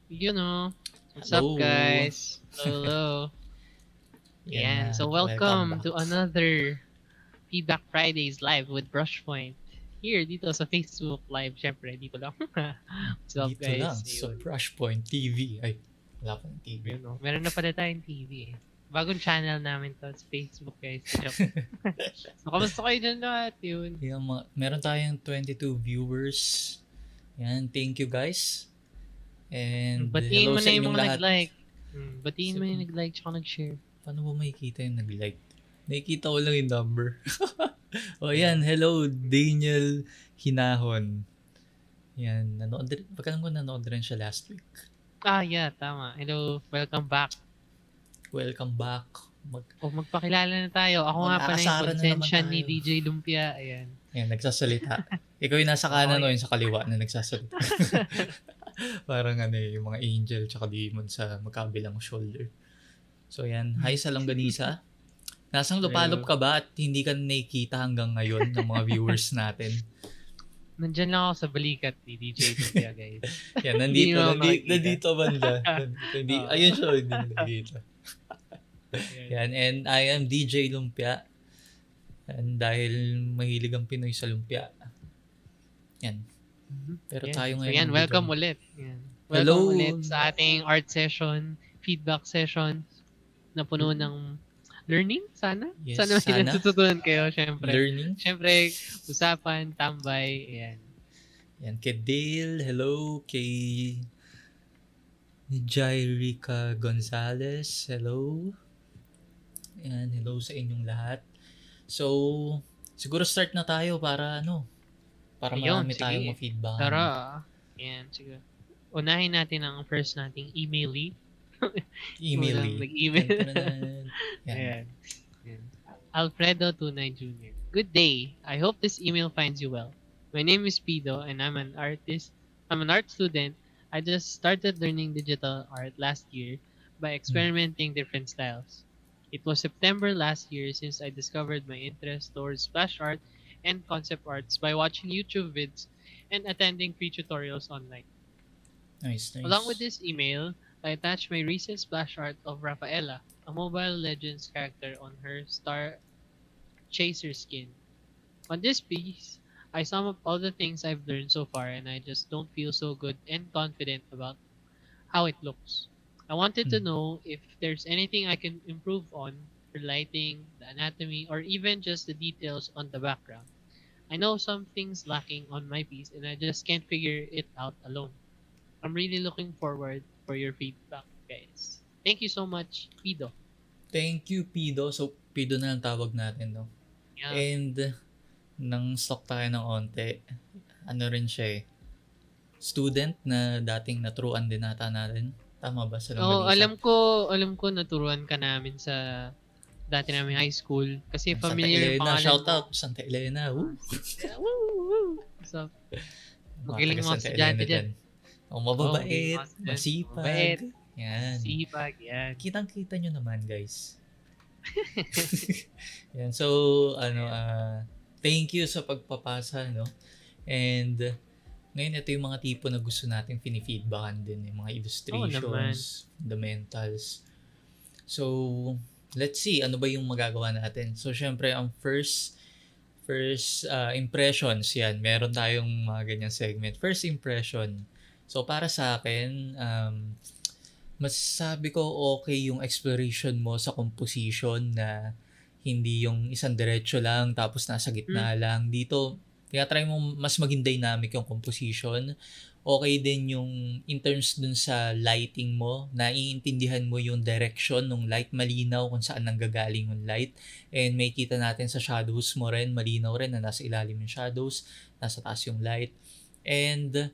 What's up, Hello. guys? Hello. Yan na. Yan. So, Welcome welcome back. to another Feedback Fridays live with Brushpoint. Here, dito sa Facebook Live. Syempre, dito lang. What's up, Dito lang guys? sa Ayun. Brushpoint TV. Ay, wala pang TV. Meron na pala tayong TV. Bagong channel namin to sa Facebook, guys. Joke. So, kamusta kayo dyan lahat? Yun. Meron tayong 22 viewers. Yan, thank you guys. And Batiin hello mo sa na yung inyong mga lahat. nag-like. Batiin mo So, yung nag-like tsaka nag-share. paano ba makikita yung nag-like? Nakikita ko lang yung number. Yan. Hello, Daniel Hinahon. Yan, pagkalang ko nanood rin siya last week. Yeah, tama. Hello, welcome back. Welcome back. Magpakilala na tayo. Ako nga pala yung Mag-aasaran na naman konsensya ni tayo. DJ Lumpia. Ayan. Yan, nagsasalita. Ikaw yung nasa kanan o Okay. yung sa kaliwa na nagsasalita. Parang yung mga angel tsaka demon sa magkabilang shoulder. So yan, hi sa Longganisa. Nasang lupalop ka ba at hindi ka nakikita hanggang ngayon ng mga viewers natin? Nandyan lang ako sa balikat ni DJ Lumpia, guys. Yan, Hindi mo makikita. nandito banda. Ayun siya, hindi mo nakikita. Ayan. Yan, and I am DJ Lumpia. And dahil mahilig ang Pinoy sa lumpia. Yan. Pero Yan. tayo So ngayon. yan, welcome ulit. Yan. Hello. Welcome ulit sa ating art session, feedback session na puno ng learning, sana? Yes, Sana may sana. natututunan kayo, syempre. Learning. Syempre, usapan, tambay, ayan. Yan, kay Dale, hello. Kay Jairica Gonzalez, hello. Yan, hello sa inyong lahat. So, siguro start na tayo para para Ayun, marami sige. tayong ma-feedback. Tara. Yan, sige. Unahin natin ang first nating emailee. Email. Walang nag-email. Yan. Ayan. Ayan. Alfredo Tunay Jr. Good day. I hope this email finds you well. My name is Pido and I'm an artist. I'm an art student. I just started learning digital art last year by experimenting different styles. It was September last year since I discovered my interest towards splash art and concept arts by watching YouTube vids and attending free tutorials online. Nice. Along with this email, I attached my recent splash art of Rafaela, a Mobile Legends character on her Star Chaser skin. On this piece, I sum up all the things I've learned so far and I just don't feel so good and confident about how it looks. I wanted to know if there's anything I can improve on the lighting, the anatomy, or even just the details on the background. I know some things lacking on my piece and I just can't figure it out alone. I'm really looking forward for your feedback, guys. Thank you so much, Pido. Thank you, Pido. So, Pido na lang tawag natin, no? Yeah. And, nang stock tayo ng onte, rin siya student na dating naturuan din nata natin. Tama ba sa Longganisa? Alam ko naturuan ka namin sa dati namin high school kasi Santa familiar yung Elena, pangalan shout mo. out Santa Elena. Woo! Woo! So, magaling mga estudyante dyan. Mababait, Mabait, masipag. Yan. Sipag, yan. Kitang-kita nyo naman, guys. Yan. So, thank you sa pagpapasa, no? And, ngayon ito yung mga tipo na gusto natin fini-feedbackan din, yung mga illustrations, fundamentals. So, let's see, ano ba yung magagawa natin? So, syempre, ang first impressions, yan. Meron tayong mga ganyang segment. First impression. So, para sa akin, masasabi ko okay yung exploration mo sa composition na hindi yung isang diretso lang tapos nasa gitna lang. Dito, try mo mas maging dynamic yung composition. Okay din yung in terms dun sa lighting mo, naiintindihan mo yung direction ng light, malinaw kung saan nanggagaling yung light. And may kita natin sa shadows mo rin, malinaw rin na nasa ilalim yung shadows, nasa taas yung light. And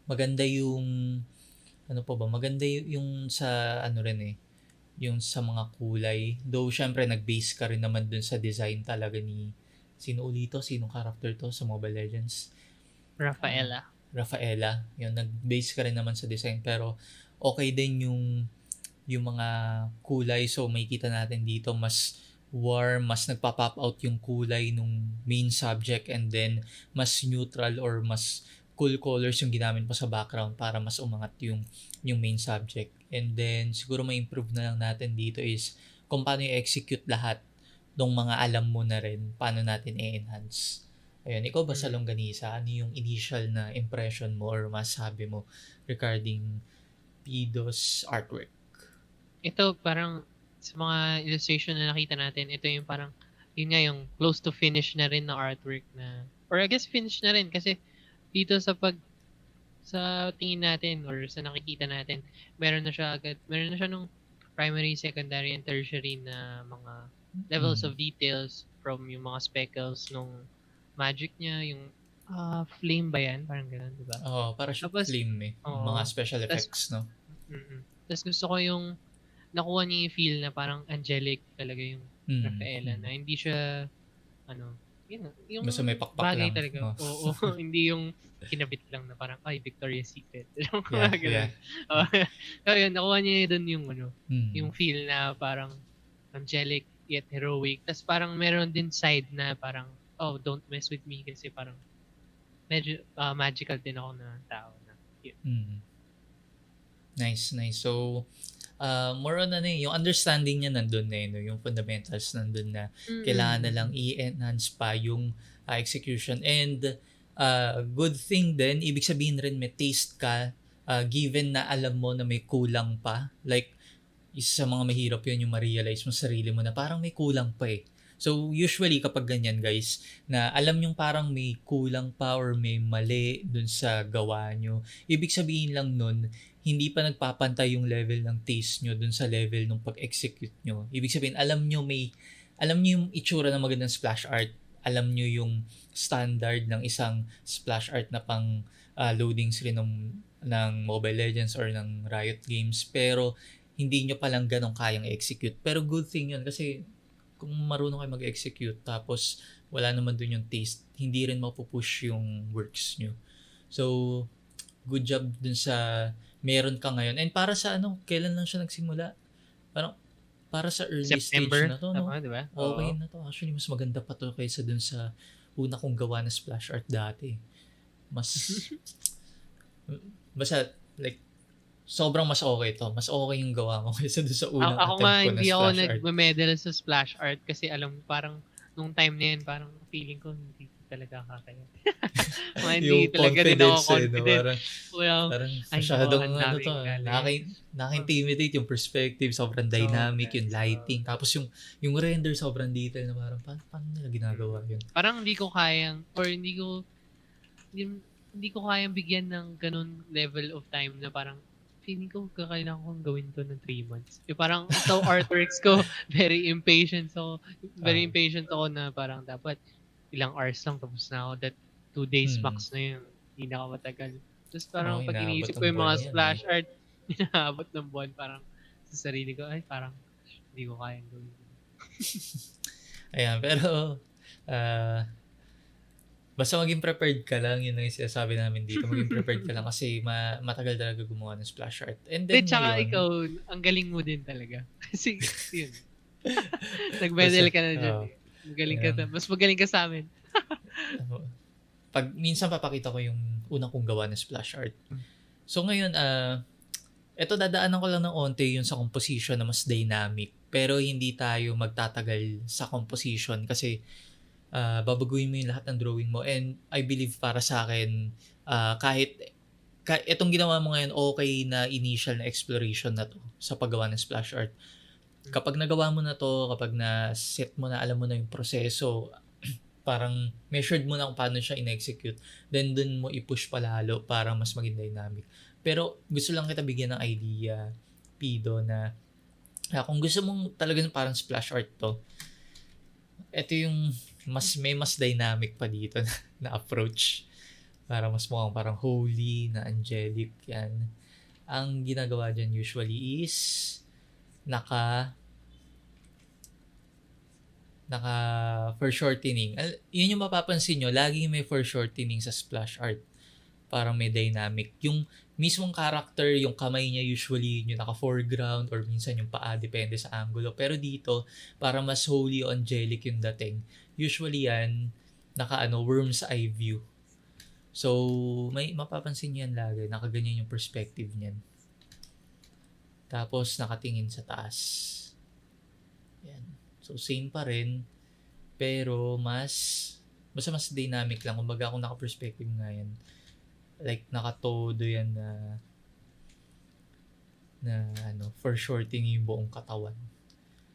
maganda yung maganda yung sa yung sa mga kulay. Though syempre nag-base ka rin naman dun sa design talaga ni sinong character to sa Mobile Legends? Rafaela. Yun, nag-base ka rin naman sa design pero okay din yung mga kulay. So may kita natin dito mas warm, mas nagpa-pop out yung kulay nung main subject and then mas neutral or mas cool colors yung ginamit mo sa background para mas umangat yung main subject. And then, siguro may improve na lang natin dito is kung paano i-execute lahat ng mga alam mo na rin, paano natin i-enhance. Ayun, ikaw ba sa Longganisa, ano yung initial na impression mo or masabi mo regarding Pido's artwork? Ito parang sa mga illustration na nakita natin, ito yung parang yun nga yung close to finish na rin na artwork na, or I guess finish na rin kasi dito sa tingin natin or sa nakikita natin, meron na siya nung primary, secondary, and tertiary na mga levels of details from yung mga speckles nung magic niya, yung flame ba yan? Parang gano'n, di ba? Oo, para siya Tapos, flame oo. mga special effects, no? Tapos gusto ko yung nakuha niya yung feel na parang angelic talaga yung Rafaela na hindi siya yung basta may pakpak bagay lang. talaga. Oo, hindi yung kinabit lang na parang Victoria's Secret. Yeah. So yun, nakuha niya doon yung yung feel na parang angelic yet heroic. Tapos parang meron din side na parang don't mess with me kasi parang medyo magical din ako na tao na. Nice. So, more on yung understanding niya nandun na no? Yung fundamentals nandun na kailangan na lang i-enhance pa yung execution. And good thing din, ibig sabihin rin may taste ka given na alam mo na may kulang pa. Like, isa sa mga mahirap yun yung ma-realize mo sarili mo na parang may kulang pa eh. So, usually kapag ganyan guys, na alam yung parang may kulang pa or may mali dun sa gawa nyo, ibig sabihin lang nun, hindi pa nagpapantay yung level ng taste nyo dun sa level ng pag-execute nyo. Ibig sabihin, alam nyo yung itsura ng magandang splash art, alam nyo yung standard ng isang splash art na pang loading screen ng Mobile Legends or ng Riot Games, pero hindi nyo palang ganong kayang execute. Pero good thing yun kasi kung marunong kayo mag-execute tapos wala naman dun yung taste, hindi rin mapupush yung works nyo. So, good job dun sa meron ka ngayon. And para sa kailan lang siya nagsimula? Parang para sa early September, stage na to, no? Tama, di ba? Okay na to. Actually, mas maganda pa to kaysa dun sa una kong gawa na splash art dati. Basta, like, sobrang mas okay to. Mas okay yung gawa mo kaysa doon sa unang Ako attempt nga, ko na hindi ako splash art. nagme-medal sa splash art kasi alam parang nung time na yun, parang feeling ko hindi talaga kakaya. Hindi Yung talaga din ako confidence, confident. Parang masyadong to. Nakaka-intimidate yung perspective, sobrang dynamic, yung lighting. Tapos yung render, sobrang detail na parang paano nila ginagawa yun? Parang hindi ko kayang, or hindi ko kayang bigyan ng ganun level of time na parang feeling ko kakailangan kong gawin to ng 3 months. Parang sa artworks ko, very impatient ako na parang dapat ilang hours lang tapos na ako. That 2 days max na yun. Hindi na ako matagal. Tapos parang pag iniisip ko yung mga splash art, inaabot ng buwan, parang sa sarili ko, parang hindi ko kayang gawin. Ayan, pero basta maging prepared ka lang, yun ang sinasabi namin dito. Maging prepared ka lang kasi matagal talaga gumawa ng splash art. And then tsaka ikaw, ang galing mo din talaga. Kasi yun. Nag-medal ka na dyan. Magaling ka mas magaling ka sa amin. Minsan papakita ko yung unang kong gawa ng splash art. So ngayon, eto dadaanan ko lang ng onte yun sa composition na mas dynamic. Pero hindi tayo magtatagal sa composition kasi babaguhin mo yung lahat ng drawing mo. And I believe para sa akin, kahit itong ginawa mo ngayon, okay na initial na exploration na to sa paggawa ng splash art. Kapag nagawa mo na to, kapag na-set mo na, alam mo na yung proseso, parang measured mo na kung paano siya in-execute, then dun mo i-push palalo para mas maging dynamic. Pero gusto lang kita bigyan ng idea, Pido, na kung gusto mong talagang parang splash art to, ito yung may mas dynamic pa dito na approach. Para mas mukhang parang holy, na angelic, yan. Ang ginagawa dyan usually is naka foreshortening. Yun yung mapapansin nyo, laging may foreshortening sa splash art. Parang may dynamic. Yung mismong character, yung kamay niya usually yung naka-foreground or minsan yung paa, depende sa angulo. Pero dito, para mas holy o angelic yung dating. Usually yan, worm's eye view. So, may mapapansin niyo yan lagi, nakaganyan yung perspective niyan. Tapos, nakatingin sa taas. Yan. So, same pa rin, pero basta mas dynamic lang. Kumbaga, kung naka-perspective nga yan, like, nakatodo yan na for shorting yung buong katawan.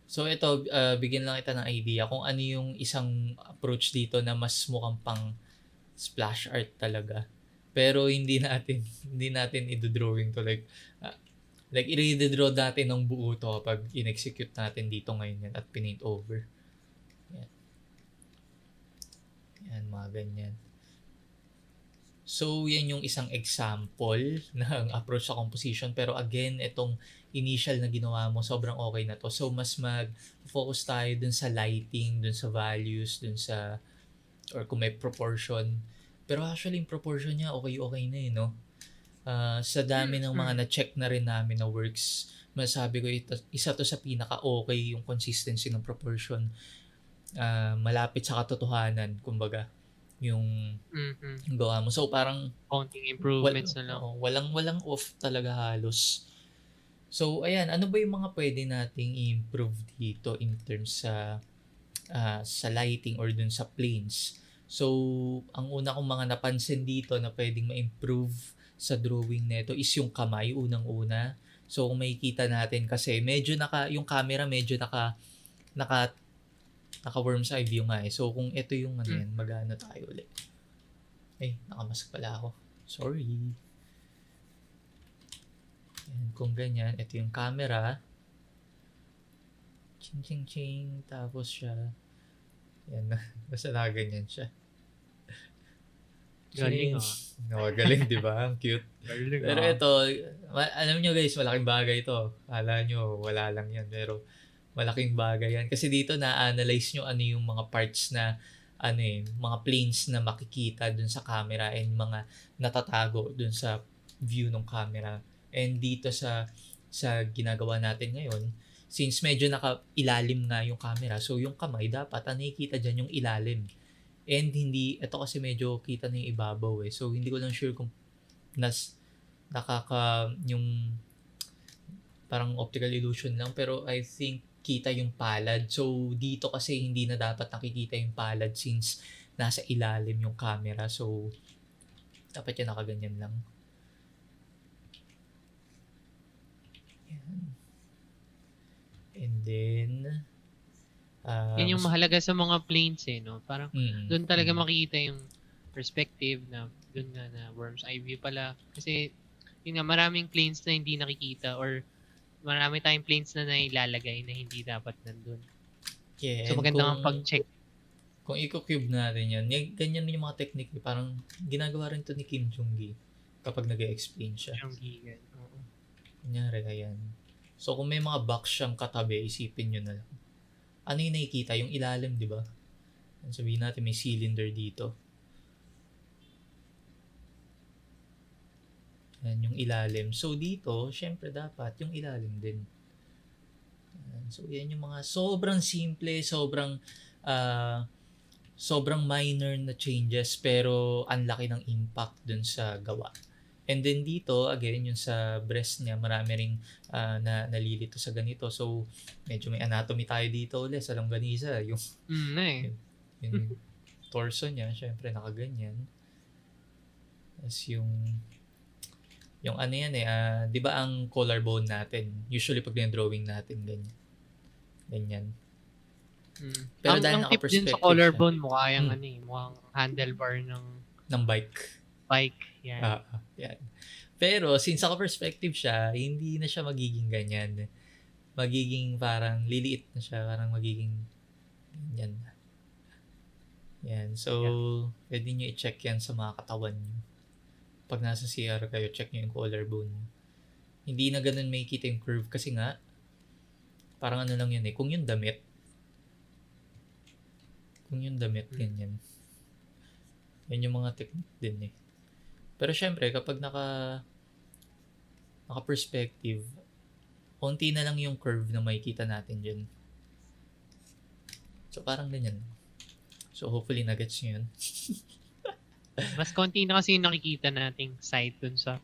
So, ito, bigyan lang kita ng idea kung ano yung isang approach dito na mas mukhang pang splash art talaga. Pero hindi natin i-drawing to like i-redraw natin ng buo to kapag in-execute natin dito ngayon yan at pinaint over. Yan. Yan, mga ganyan. So, yan yung isang example ng approach sa composition. Pero again, itong initial na ginawa mo, sobrang okay na to. So, mas mag-focus tayo dun sa lighting, dun sa values, or kung may proportion. Pero actually, yung proportion niya, okay na no? Sa dami ng mga na-check na rin namin na works, masabi ko isa to sa pinaka-okay yung consistency ng proportion. Malapit sa katotohanan, kumbaga, yung gawa mo. So, parang Counting improvements na lang. walang off talaga halos. So, ayan, ano ba yung mga pwede nating i-improve dito in terms sa lighting or dun sa planes? So, ang una kong mga napansin dito na pwedeng ma-improve sa drawing nito is yung kamay, unang-una. So, kung makikita natin kasi yung camera medyo naka worm's eye view nga eh. So, kung ito yung yan, mag-ano tayo ulit. Ay, nakamask pala ako. Sorry. Yan, kung ganyan, ito yung camera. Ching, ching, ching. Tapos siya. Yan, basta nakaganyan siya. Galing Galing, di ba? Ang cute. Galing Pero ito, alam nyo guys, malaking bagay ito. Kala nyo, wala lang yan. Pero, malaking bagay yan. Kasi dito na-analyze nyo ano yung mga parts na mga planes na makikita dun sa camera and mga natatago dun sa view ng camera. And dito sa ginagawa natin ngayon, since medyo naka-ilalim nga yung camera, so yung kamay dapat nakikita dyan yung ilalim. And ito kasi medyo kita na yung ibabaw eh. So hindi ko lang sure kung yung parang optical illusion lang, pero I think kita yung palad. So, dito kasi hindi na dapat nakikita yung palad since nasa ilalim yung camera. So, dapat yan nakaganyan lang. Yan. And then, yan yung mahalaga sa mga planes eh, no? Parang doon talaga makikita yung perspective na doon nga na worm's eye view pala. Kasi, yun nga, maraming planes na hindi nakikita or marami tayong planes na nailalagay na hindi dapat nandun. Yeah, so maganda nga pag-check. Kung i-cube natin yan, ganyan yung mga technique. Parang ginagawa rin to ni Kim Jong-gi kapag nag-explain siya. Jong-gi, oo. Kunyari, ayan. So kung may mga box siyang katabi, isipin nyo na lang. Ano yung nakikita? Yung ilalim, di ba? Sabihin natin may cylinder dito. Yan, yung ilalim. So, dito, syempre dapat, yung ilalim din. Yan. So, yan yung mga sobrang simple, sobrang minor na changes, pero ang laki ng impact dun sa gawa. And then dito, again, yung sa breast niya, marami ring nalilito sa ganito. So, medyo may anatomy tayo dito ulit sa longganisa. Yung torso niya, syempre nakaganyan. As yung ano yan di ba ang collarbone natin, usually pag drawing natin, ganyan. Pero dahil ang tip din sa collarbone, mukha yung mukhang handlebar ng bike. Yan. Yan. Pero since perspective siya, hindi na siya magiging ganyan. Magiging parang liliit na siya, parang magiging ganyan. Yan. So, pwede nyo i-check yan sa mga katawan nyo. Pag nasa CR kayo, check nyo yung collarbone. Hindi na ganun may kita yung curve kasi nga, parang ano lang yun kung yung damit, ganyan. Yan yung mga technique din Pero syempre, kapag naka-perspective, konti na lang yung curve na makikita natin dyan. So, parang ganyan. So, hopefully, nagets nyo yun. Mas konti na kasi yung nakikita nating side dun sa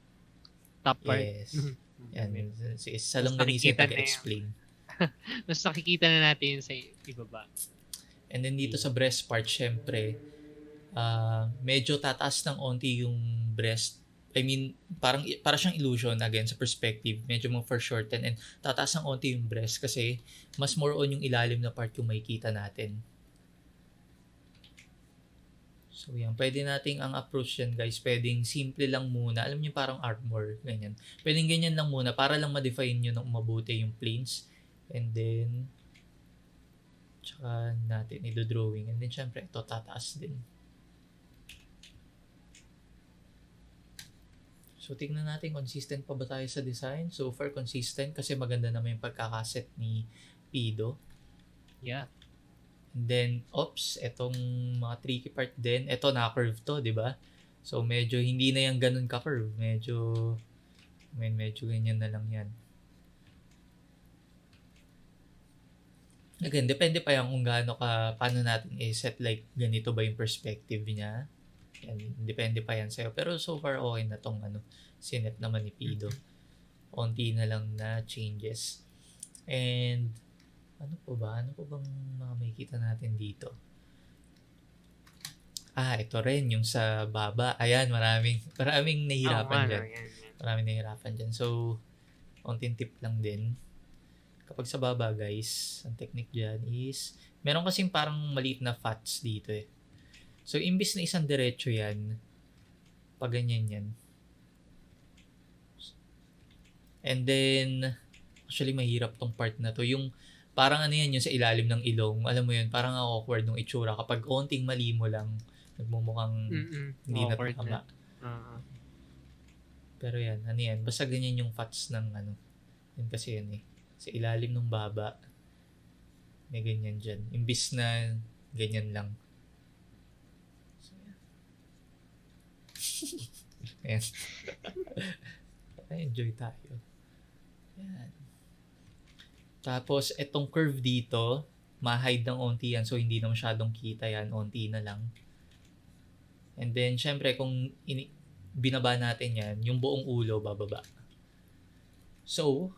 top part. Yes. Yan. Si Mas Salonganisa yung nakikita na yung, taga-explain. mas nakikita na natin yung sa ibaba. And then dito sa breast part, syempre, medyo tataas ng onti yung breast. I mean, para siyang illusion again sa perspective. Medyo mo for-shorten and tataas ng onti yung breast kasi mas more on yung ilalim na part yung makikita natin. So yan, pwede nating ang approach yan guys, pwedeng simple lang muna. Alam niyo parang armor, ganyan. Pwedeng ganyan lang muna para lang ma-define nyo ng mabuti yung planes. And then, tsaka natin i-drawing. And then syempre, ito tataas din. So, tingnan natin consistent pa ba tayo sa design. So far, consistent kasi maganda naman yung pagkakaset ni Pido. Yeah. And then, etong mga tricky part din. Ito, na-curve to, di ba? So, medyo hindi na yung ganun ka-curve. Medyo ganyan na lang yan. Again, depende pa yan kung paano natin i-set like ganito ba yung perspective niya. Yan, depende pa yan sa'yo. Pero so far, okay na tong sinet naman ni Pido. Onti na lang na changes. And, ano po bang mga makikita natin dito? Ito rin, yung sa baba. Ayan, maraming nahihirapan dyan. Maraming nahihirapan dyan. So, onting tip lang din. Kapag sa baba, guys, ang technique dyan is, meron kasing parang maliit na fats dito eh. So, imbis na isang diretso yan, pag ganyan yan. And then, actually, mahirap tong part na to. Yung, parang yan, yung sa ilalim ng ilong. Alam mo yun, parang awkward nung itsura. Kapag konting mali mo lang, nagmumukhang hindi na tama. Pero yan, yan. Basta ganyan yung fats ng Yan kasi yan eh. Sa ilalim ng baba, may ganyan dyan. Imbis na ganyan lang. So, yan. Enjoy tayo. Yan. Tapos, etong curve dito, ma-hide ng onti yan. So, hindi na masyadong kita yan. Onti na lang. And then, syempre, kung binaba natin yan, yung buong ulo, bababa. So,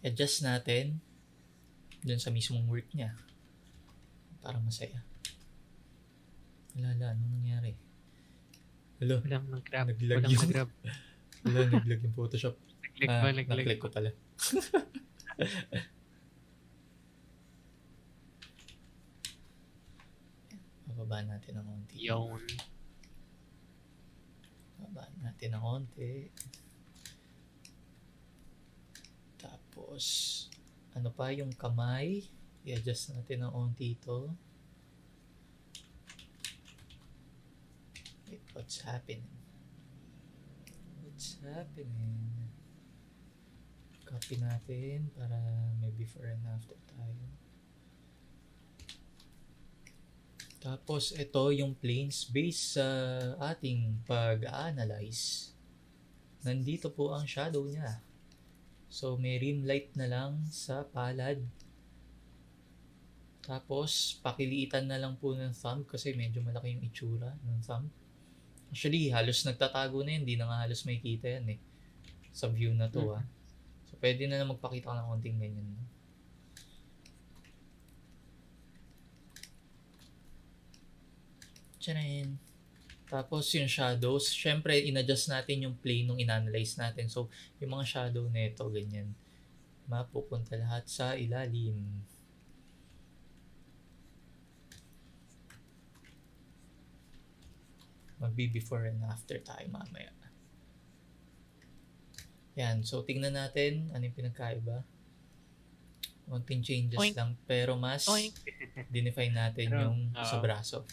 adjust natin dun sa mismong work niya. Para masaya. Wala, anong nangyari? Walang nag-grab. Naglag yung... Wala, naglag yung Photoshop. Nag-click ko pala. Bababa natin ng konti. Yun. Bababa natin ng konti. Tapos, ano pa yung kamay? I-adjust natin ng konti ito. Wait, what's happening? Copy natin para may before and after tayo. Tapos, ito yung planes based sa ating pag-analyze. Nandito po ang shadow niya. So, may rim light na lang sa palad. Tapos, pakiliitan na lang po ng thumb kasi medyo malaki yung itsura ng thumb. Actually, halos nagtatago na yun. Hindi na nga halos makikita yan eh. Sa view na to So, pwede na magpakita ka ng konting ganyan. Tcharin! Tapos yung shadows, syempre in-adjust natin yung plane nung in-analyze natin. So, yung mga shadow nito ganyan. Mapupunta lahat sa ilalim. Magbi-before and after tayo mamaya. Yan. So, tingnan natin ano yung pinagkaiba. Konting changes lang. Pero mas dinefine natin yung sa braso.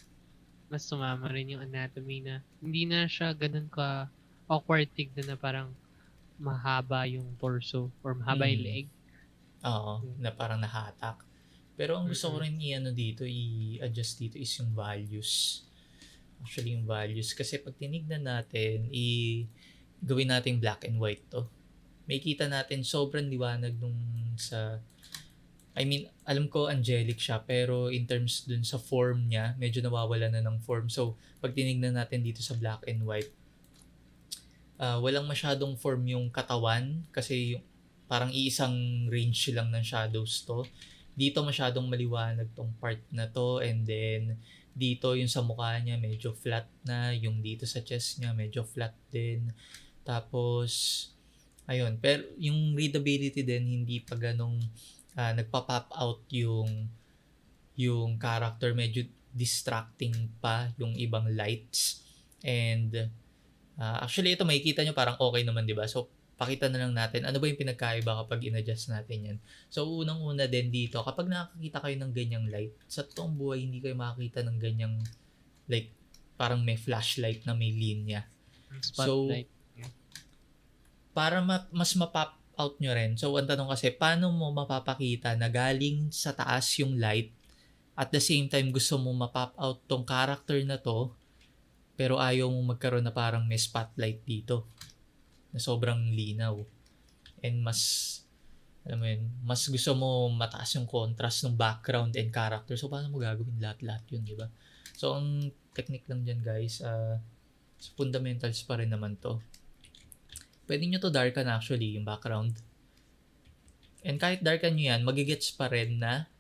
Mas sumama rin yung anatomy na hindi na siya ganun ka awkward tignan na parang mahaba yung torso or mahaba yung leg. Oo, na parang nahatak. Pero ang gusto ko rin i-adjust dito is yung values. Actually, yung values. Kasi pag tinignan natin, gawin natin black and white to. May kita natin sobrang liwanag nung sa I mean, alam ko angelic siya, pero in terms dun sa form niya, medyo nawawala na ng form. So, pag tinignan natin dito sa black and white, walang masyadong form yung katawan kasi parang iisang range lang ng shadows to. Dito masyadong maliwanag tong part na to, and then dito yung sa mukha niya medyo flat na, yung dito sa chest niya medyo flat din. Tapos ayun, pero yung readability din hindi pa ganong nagpa-pop out yung character, medyo distracting pa yung ibang lights. And actually ito makikita nyo parang okay naman, di ba? So pakita na lang natin ano ba yung pinagkaiba kapag in-adjust natin yan. So unang-una din dito, kapag nakakita kayo ng ganyang light, sa totoong buhay hindi kayo makakita ng ganyang like parang may flashlight na may linya. Spotlight. Para mas mapop out nyo rin. So, ang tanong kasi, paano mo mapapakita na galing sa taas yung light at the same time gusto mo mapop out tong character na to pero ayaw mo magkaroon na parang may spotlight dito na sobrang linaw. And alam mo yun, mas gusto mo mataas yung contrast ng background and character. So, paano mo gagawin lahat-lahat yun, di ba? So, ang technique lang dyan, guys, sa fundamentals pa rin naman to. Pwede nyo to darken actually, yung background. And kahit darken nyo yan, magigets pa rin na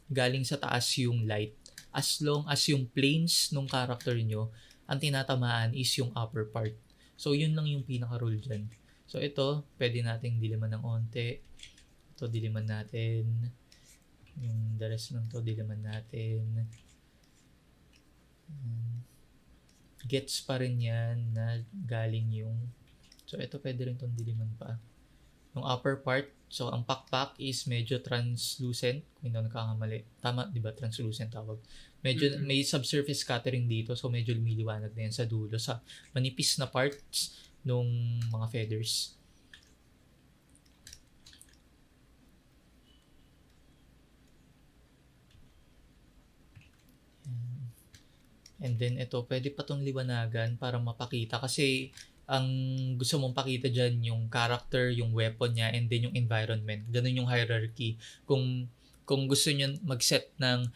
galing sa taas yung light. As long as yung planes ng character nyo, ang tinatamaan is yung upper part. So, yun lang yung pinaka-rule dyan. So, ito, pwede nating diliman ng onte. Ito, diliman natin. Yung the rest ng to, diliman natin. Gets pa rin yan na galing yung... So, ito pwede rin itong diliman pa. Yung upper part, so ang pakpak is medyo translucent. Kung hindi ako nakakamali. Tama, di ba? Translucent tawag. Medyo may subsurface scattering dito, so medyo lumiliwanag na yan sa dulo, sa manipis na parts nung mga feathers. And then ito, pwede pa itong liwanagan para mapakita kasi ang gusto mong pakita dyan yung character, yung weapon niya, and then yung environment. Ganun yung hierarchy. Kung gusto nyo mag-set ng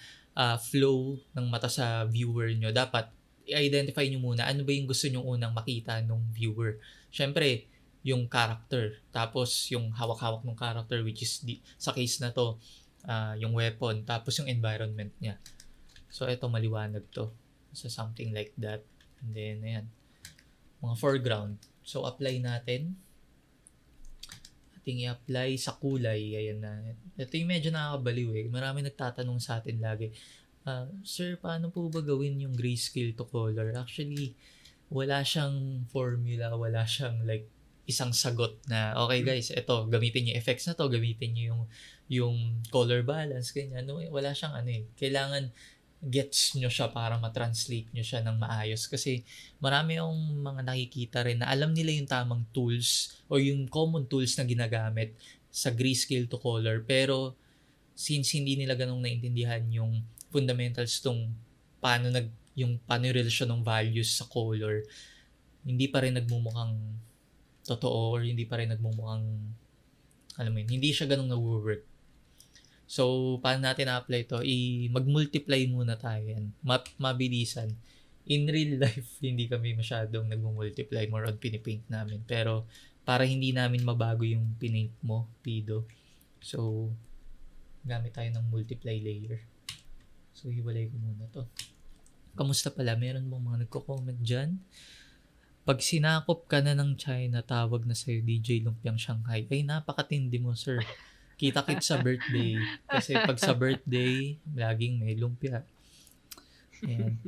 flow ng mata sa viewer nyo, dapat i-identify nyo muna ano ba yung gusto nyo unang makita ng viewer. Siyempre, yung character. Tapos yung hawak-hawak ng character, which is sa case na to, yung weapon. Tapos yung environment niya. So, ito maliwanag to. So, something like that. And then, ayan. Mga foreground. So, apply natin. Ating i-apply sa kulay. Ayan na. Ito yung medyo nakakabaliw eh. Marami nagtatanong sa atin lagi. Sir, paano po ba gawin yung grayscale to color? Actually, wala siyang formula. Wala siyang like isang sagot na, okay guys, ito, gamitin yung effects na to. Gamitin nyo yung color balance. Ganyan. No, wala siyang ano eh. Kailangan gets nyo siya para ma-translate nyo siya ng maayos. Kasi marami yung mga nakikita rin na alam nila yung tamang tools o yung common tools na ginagamit sa grayscale to color. Pero since hindi nila ganong naintindihan yung fundamentals tong paano yung relasyon ng values sa color, hindi pa rin nagmumukhang totoo or hindi pa rin nagmumukhang, alam mo yun, hindi siya ganong na-work. So, paano natin na-apply ito? Mag-multiply muna tayo yan. Mabilisan. In real life, hindi kami masyadong nag-multiply. More on pinipaint namin. Pero, para hindi namin mabago yung pinaint mo, Pido. So, gamit tayo ng multiply layer. So, hiwalay ko muna to. Kamusta pala? Meron bang mga nagko-comment dyan? Pag sinakop ka na ng China, tawag na sa'yo DJ Lumpiang Shanghai. Ay, napakatindi mo, sir. Kita-kit sa birthday. Kasi pag sa birthday, laging may lumpia. Ayan.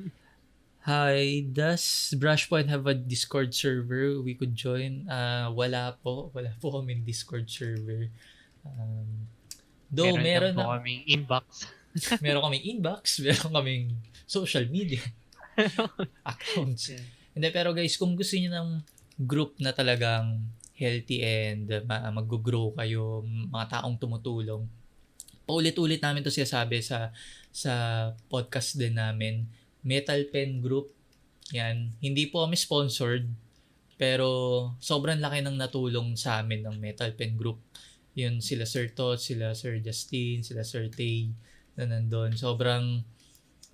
Hi, does Brushpoint have a Discord server we could join? Wala po. Wala po kaming Discord server. Though meron po kaming inbox. Meron kaming inbox. Meron kaming social media accounts. Yeah. Hindi, pero guys, kung gusto niyo ng group na talagang healthy and mag-grow kayo, mga taong tumutulong. Paulit-ulit namin to sinasabi sa podcast din namin. Metal Pen Group. Yan. Hindi po kami sponsored, pero sobrang laki ng natulong sa amin ng Metal Pen Group. Yun sila Sir Tot, sila Sir Justin, sila Sir Tay na nandun. Sobrang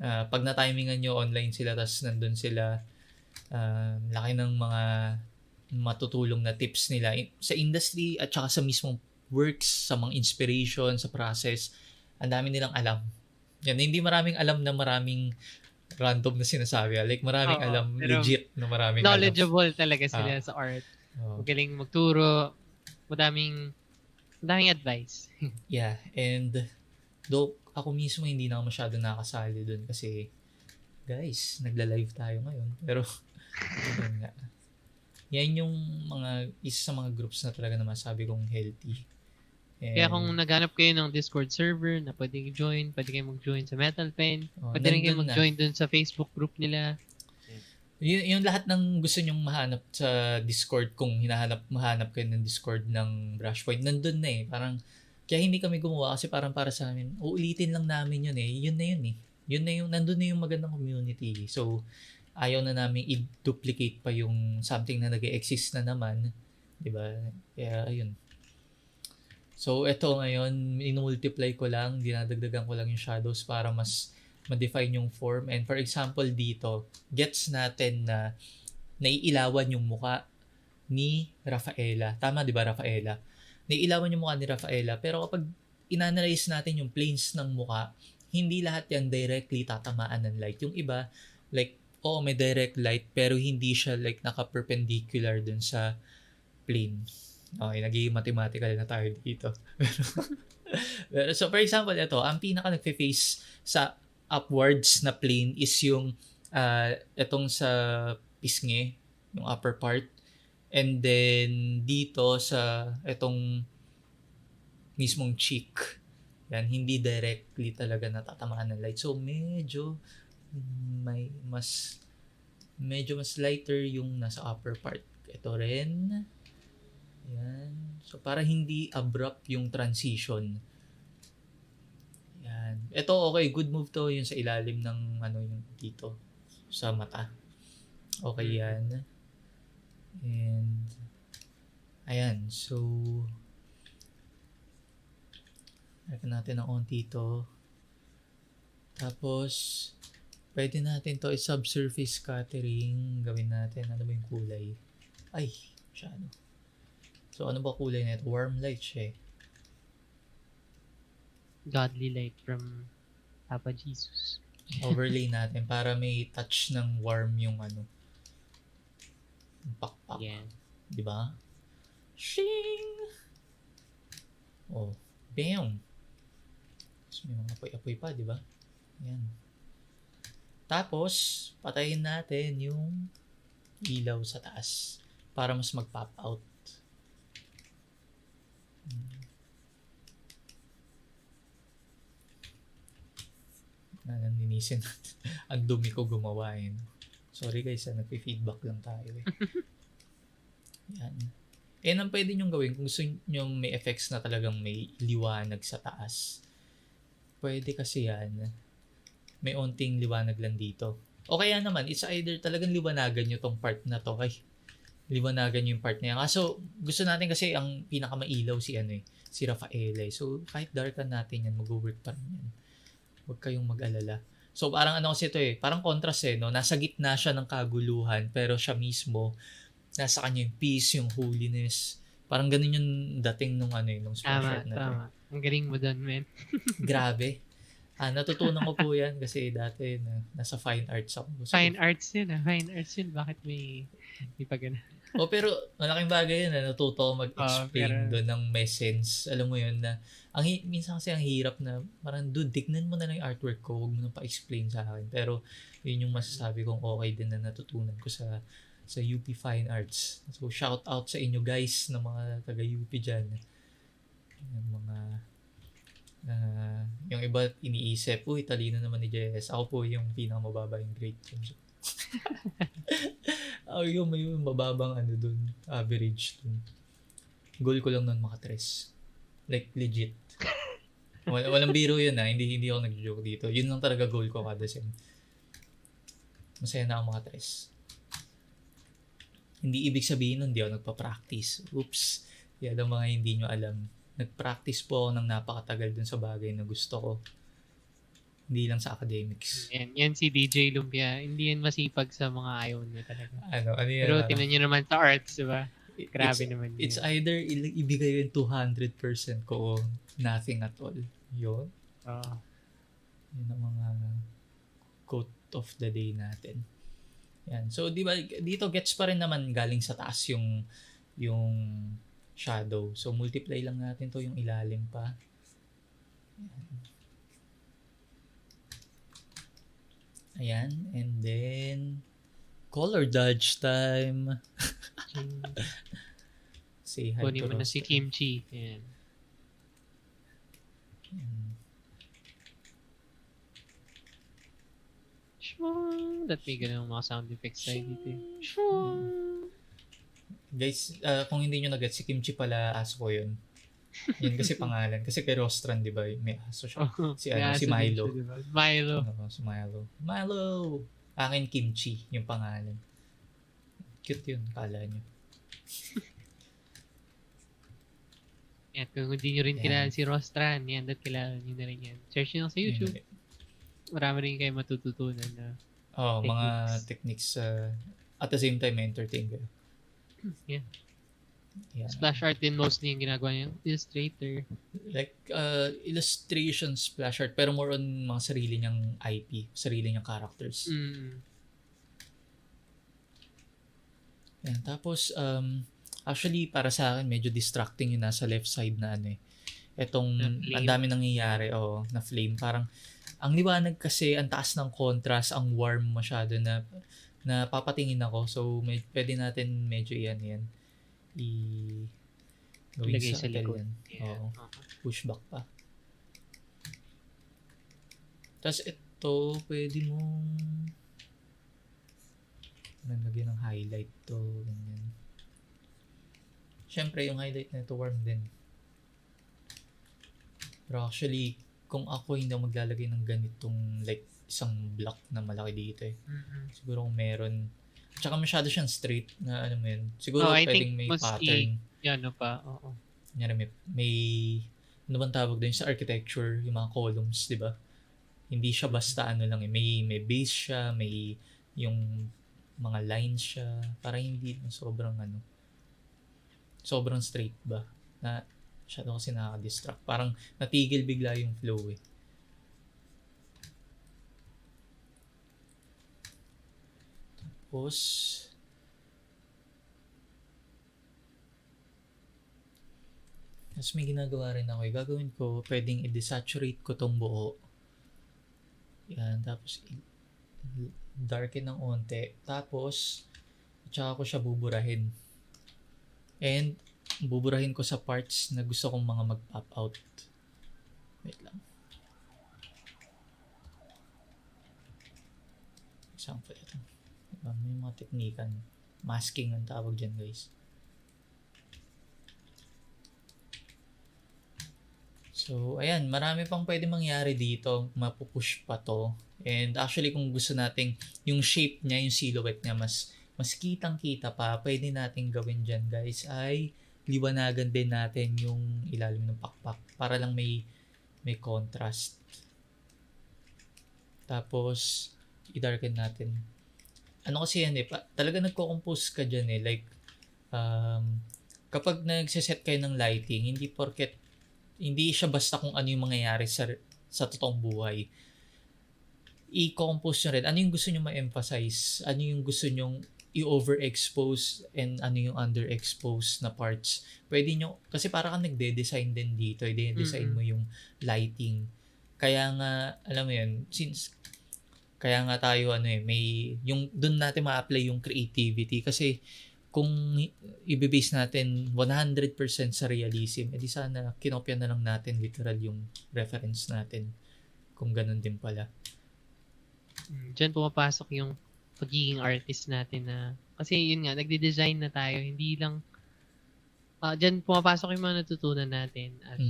pag na-timingan nyo online sila tas nandun sila, laki ng mga matutulong na tips nila sa industry at saka sa mismong works, sa mga inspiration, sa process. Ang dami nilang alam. Yan, hindi maraming alam na maraming random na sinasabi. Like maraming Oo, alam, pero legit na maraming alam. knowledgeable talaga Ah, sila sa art. oh. Magaling magturo. Madaming advice. Yeah, and though ako mismo hindi na ako masyado nakasali dun kasi guys, nagla-live tayo ngayon. Pero yun nga. Yan yung isa sa mga groups na talaga na masabi kong healthy. And, Kaya kung naghanap kayo ng Discord server na pwedeng i-join, pwede kayo mag-join sa Metal Pen, pwede rin kayo nandun na. mag-join dun sa Facebook group nila. Yung lahat ng gusto nyong mahanap sa Discord, kung mahanap kayo ng Discord ng Brushpoint, nandun na eh. Parang, kaya hindi kami gumawa kasi parang para sa amin, uulitin lang namin yun eh. Yun na yun eh. Yun na yung, nandun na yung magandang community. So, ayaw na namin i-duplicate pa yung something na nag-exist na naman. Diba? Kaya, ayun. So, eto ngayon, in-multiply ko lang, dinadagdagan ko lang yung shadows para mas ma-define yung form. And for example, dito, gets natin na naiilawan yung muka ni Rafaela. Tama, di ba, Rafaela? Naiilawan yung muka ni Rafaela. Pero kapag inanalyze natin yung planes ng muka, hindi lahat yan directly tatamaan ng light. Yung iba, like, may direct light, pero hindi siya like naka-perpendicular dun sa plane. Okay, nagiging mathematical na tayo dito. So, for example, ito, ang pinaka nagfe-face sa upwards na plane is yung itong sa pisngi, yung upper part. And then, dito sa itong mismong cheek. Yan, hindi directly talaga natatamaan ng light. So, medyo mas lighter yung nasa upper part. Ito rin. Yan. So, para hindi abrupt yung transition. Yan. Ito, okay. Good move to yung sa ilalim ng yung dito. Sa mata. Okay yan. And, ayan. So, lagyan natin ng onti ito. Tapos, pwede natin to i-subsurface scattering. Gawin natin. Ano ba yung kulay? Ay, masyado. So, ano ba kulay na ito? Warm light siya eh. Godly light from Papa Jesus. Overlay natin para may touch ng warm yung yung pakpak. Yan. Diba? Shing! Oh, bam! Tapos may mga apoy-apoy pa, diba? Yan. Tapos, patayin natin yung ilaw sa taas para mas mag-pop out. Naninisin natin. Ang dumi ko gumawa eh. Sorry guys, nagpi-feedback lang tayo eh. Yan. Ang pwede nyong gawin kung gusto nyong may effects na talagang may liwanag sa taas. Pwede kasi yan. May onting liwanag lang dito. O kaya naman, it's either talagang liwanagan nyo tong part na to. Ay, liwanagan nyo yung part na yan. Kaso, gusto natin kasi ang pinakamailaw si Rafaela. So, kahit darkan natin yan, mag-work pa rin yan. Huwag kayong mag-alala. So, parang kasi ito eh, parang contrast eh, no? Nasa gitna siya ng kaguluhan, pero siya mismo, nasa kanya yung peace, yung holiness. Parang ganun yung dating nung nung spotlight na to. Tama. Ang galing mo doon, man. Grabe. Natutunan ko po yan kasi dati nasa fine arts ako. So, Fine arts yun. Fine arts yun. Bakit may pa ganun? pero malaking bagay yun na natuto ako mag-explain doon ng message. Alam mo yun na, minsan kasi ang hirap na, parang dude, tignan mo na lang yung artwork ko, huwag mo na pa-explain sa akin. Pero yun yung masasabi kong okay din na natutunan ko sa UP Fine Arts. So shout out sa inyo guys na mga taga-UP dyan. Yung mga yung iba iniisip, uy, talino naman ni JS. Ako po yung pinakamababa yung grade ko. May mababang dun, average dun. Goal ko lang nun makatres. Like, legit. Walang biro yun hindi ako nag-joke dito. Yun lang talaga goal ko kada sem. Masaya na ako makatres. Hindi ibig sabihin nun, hindi ako nagpa-practice. Oops. Yan ang mga hindi nyo alam. nag-practice po ako ng napakatagal dun sa bagay na gusto ko. Hindi lang sa academics. Yan si DJ Lumpia. Hindi yan masipag sa mga ayaw niya talaga. Ano yan, Pero parang, tingnan nyo naman sa arts, diba? Grabe it's, naman it's yun. either ibigay yung 200% ko o nothing at all. Yun. Oo. Yun ang mga quote of the day natin. Yan. So, di ba, dito gets pa rin naman galing sa taas yung shadow. So, multiply lang natin to yung ilalim pa. Ayan. And then, color dodge time. Say hi Kunin to mo na si Roster. Kimchi. Ayan. Yan. Shwang! That may ganun mga sound effects tayo dito. Guys, kung hindi nyo nag-get, si Kimchi pala aso ko yun. Yun kasi pangalan. Kasi kay Rostran, di ba, may aso siya. Si Milo. Diba? Milo. Si Milo. Milo! Akin Kimchi, yung pangalan. Cute yun, kala nyo. Yan, kung hindi nyo rin Yan. kilala si Rostran, yan, kilala nyo na rin yan. Search nyo lang sa YouTube. Marami rin kayo matututunan na Mga techniques at the same time entertain kayo. Yeah. Yeah. Splash art din mostly yung ginagawa niya. Illustrator. Like illustration splash art pero more on mga sarili niyang IP, sarili niyang characters. Yan. Tapos actually para sa akin medyo distracting yung nasa left side na ano eh. Etong ang dami nangyayari na flame. Parang ang liwanag kasi, ang taas ng contrast, ang warm masyado na papatingin ako. So pwede natin medyo yan gawin sa likod. Yeah. Oo. Push back pa. Tapos ito, pwede mong nalagyan ng highlight to. Ganyan. Siyempre, yung highlight na ito warm din. Pero actually, kung ako hindi ako maglalagay ng ganitong like isang block na malaki dito eh. Siguro kung meron. Tsaka masyado siyang straight na ano mo yun. Siguro pwedeng may pattern. Yan pa, oo. May ano bang tawag doon sa architecture, yung mga columns, di ba? Hindi siya basta ano lang eh. May base siya, may yung mga lines siya. Parang hindi sobrang straight ba? Na masyado kasi nakaka-distract. Parang natigil bigla yung flow eh. Tapos may ginagawa rin ako eh. Gagawin ko, pwedeng i-desaturate ko tong buo. Yan, tapos darken ng onte. Tapos, tsaka ko siya buburahin. And, buburahin ko sa parts na gusto kong mga mag-pop out. Wait lang. Example ito. May mga teknikan. Masking ang tawag dyan, guys. So, ayan. Marami pang pwede mangyari dito. Mapupush pa to. And actually, kung gusto nating yung shape niya, yung silhouette niya, mas kitang-kita pa, pwede nating gawin dyan, guys, ay liwanagan din natin yung ilalim ng pakpak para lang may contrast. Tapos, i-darken natin. Ano kasi yan eh, talaga nagko-compose ka dyan eh. Like, kapag nagsiset kayo ng lighting, hindi siya basta kung ano yung mangyayari sa totoong buhay. I-compose nyo rin. Ano yung gusto nyo ma-emphasize? Ano yung gusto nyo i-overexpose and ano yung underexpose na parts. Pwede nyo, kasi para kang nagde-design din dito. I-design mo yung lighting. Kaya nga, alam mo yun, kaya nga tayo may yung doon natin ma-apply yung creativity kasi kung i-base natin 100% sa realism, edi sana kinopya na lang natin literal yung reference natin kung ganun din pala. Diyan pumapasok yung pagiging artist natin na kasi yun nga, nagde-design na tayo, hindi lang diyan pumapasok yung mga natutunan natin as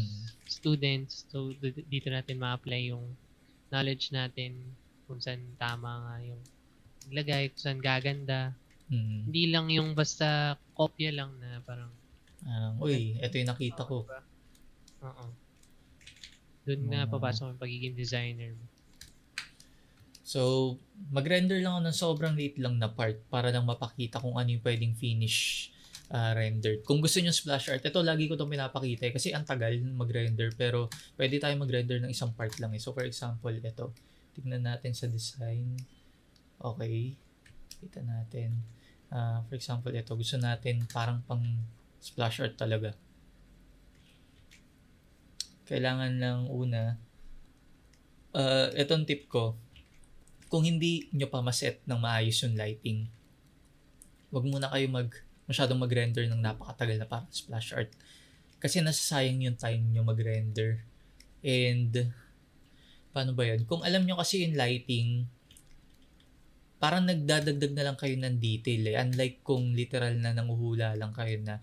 students. So dito natin ma-apply yung knowledge natin kung saan tama nga yung ilagay, kung saan gaganda. Hindi lang yung basta kopya lang na parang uy, ito yung nakita ko. Oo. Doon na Mga papasok ang pagiging designer mo. So, mag-render lang ako ng sobrang liit lang na part para lang mapakita kung ano yung pwedeng finish rendered. Kung gusto nyo splash art, ito lagi ko itong pinapakita kasi ang tagal mag-render pero pwede tayo mag-render ng isang part lang So, for example, ito. Tignan natin sa design. Okay. Kita natin. For example, ito. Gusto natin parang pang splash art talaga. Kailangan lang una. Itong tip ko. Kung hindi nyo pa maset ng maayos yung lighting, wag muna kayo masyadong mag-render ng napakatagal na parang splash art. Kasi nasasayang yung time nyo mag-render. And, paano ba yun? Kung alam nyo kasi yung lighting, parang nagdadagdag na lang kayo ng detail Unlike kung literal na nanguhula lang kayo na,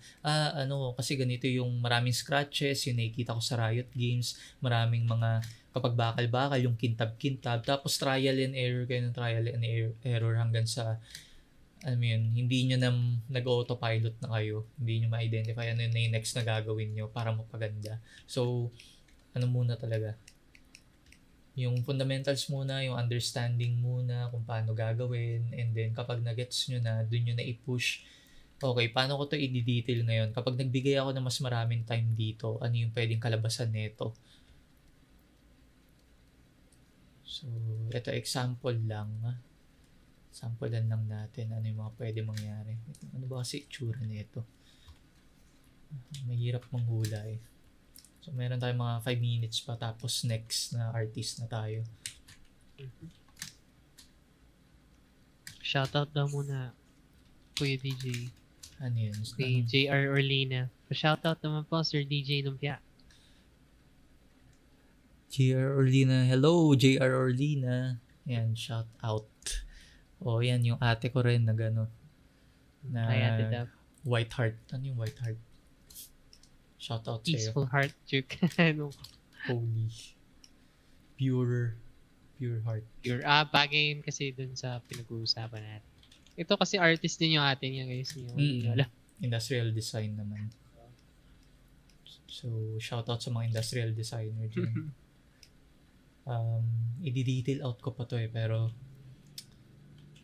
kasi ganito yung maraming scratches, yung nakikita ko sa Riot Games, maraming mga kapag bakal-bakal, yung kintab-kintab, tapos trial and error kayo ng trial and error hanggang sa, hindi nyo na nag-autopilot na kayo, hindi nyo ma-identify ano na yung next na gagawin nyo para mapaganda. So, muna talaga, yung fundamentals muna, yung understanding muna kung paano gagawin, and then kapag na-gets nyo na, dun nyo na i-push, okay, paano ko to i-detail ngayon? Kapag nagbigay ako ng mas maraming time dito, ano yung pwedeng kalabasan nito? So, ito example lang. Samplean lang natin ano yung mga pwede mangyari. Ano ba kasi itsura nito? Mahirap manghula So, meron tayong mga 5 minutes pa tapos next na artist na tayo. Shoutout daw muna, Kuya DJ. Ano yun? Kay JR Orlina. Shoutout naman po, Sir DJ Lumpia. JR Orlina. Hello, JR Orlina. Yan, shout out. Yan yung ate ko rin na gano'n. Na Hi, Ate Dab. White Heart. Ano yung White Heart? Shout out sa'yo. Peaceful heart joke. Holy. Pure heart. Pure. Bagay yun kasi dun sa pinag-uusapan natin. Ito kasi artist din yung ate niya, guys. Hindi nyo alam. Industrial design naman. So, shout out sa mga industrial designer dyan. I-detail out ko pa to pero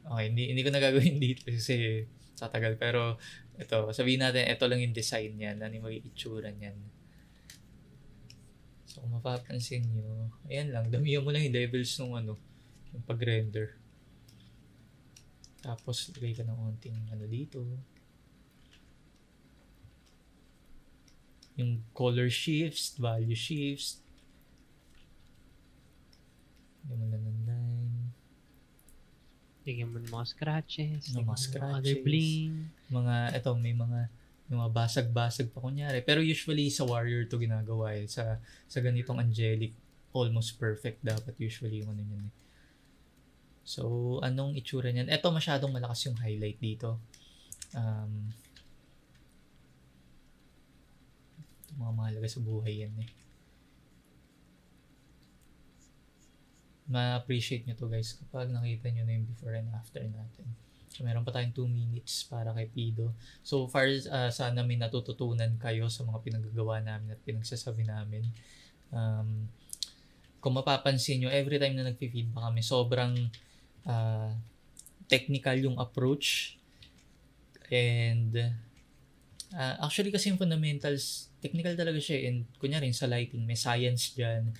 okay, hindi ko na gagawin dito kasi tatagal. Pero ito, sabihin natin, ito lang yung design niyan. Ano yung magiging itsura niyan. So, kung mapapansin nyo, ayan lang, damihan mo lang yung levels nung yung pag-render. Tapos, lagay ka ng konting dito. Yung color shifts, value shifts. Lagyan mo na ng line. Lagyan mo ng mga scratches. Mga scratches. Other bling. May mga basag-basag pa kunyari. Pero usually sa Warrior to ginagawa Sa ganitong angelic, almost perfect dapat usually yung yun So, anong itsura niyan? Ito masyadong malakas yung highlight dito. Mga mahalaga sa buhay yan Ma-appreciate nyo to guys kapag nakita nyo na yung before and after natin. So, meron pa tayong 2 minutes para kay Pido. So far, sana may natututunan kayo sa mga pinagagawa namin at pinagsasabi namin. Kung mapapansin nyo, every time na nag-feedback kami, sobrang technical yung approach. And actually kasi yung fundamentals, technical talaga siya. And kunyari sa lighting, may science dyan.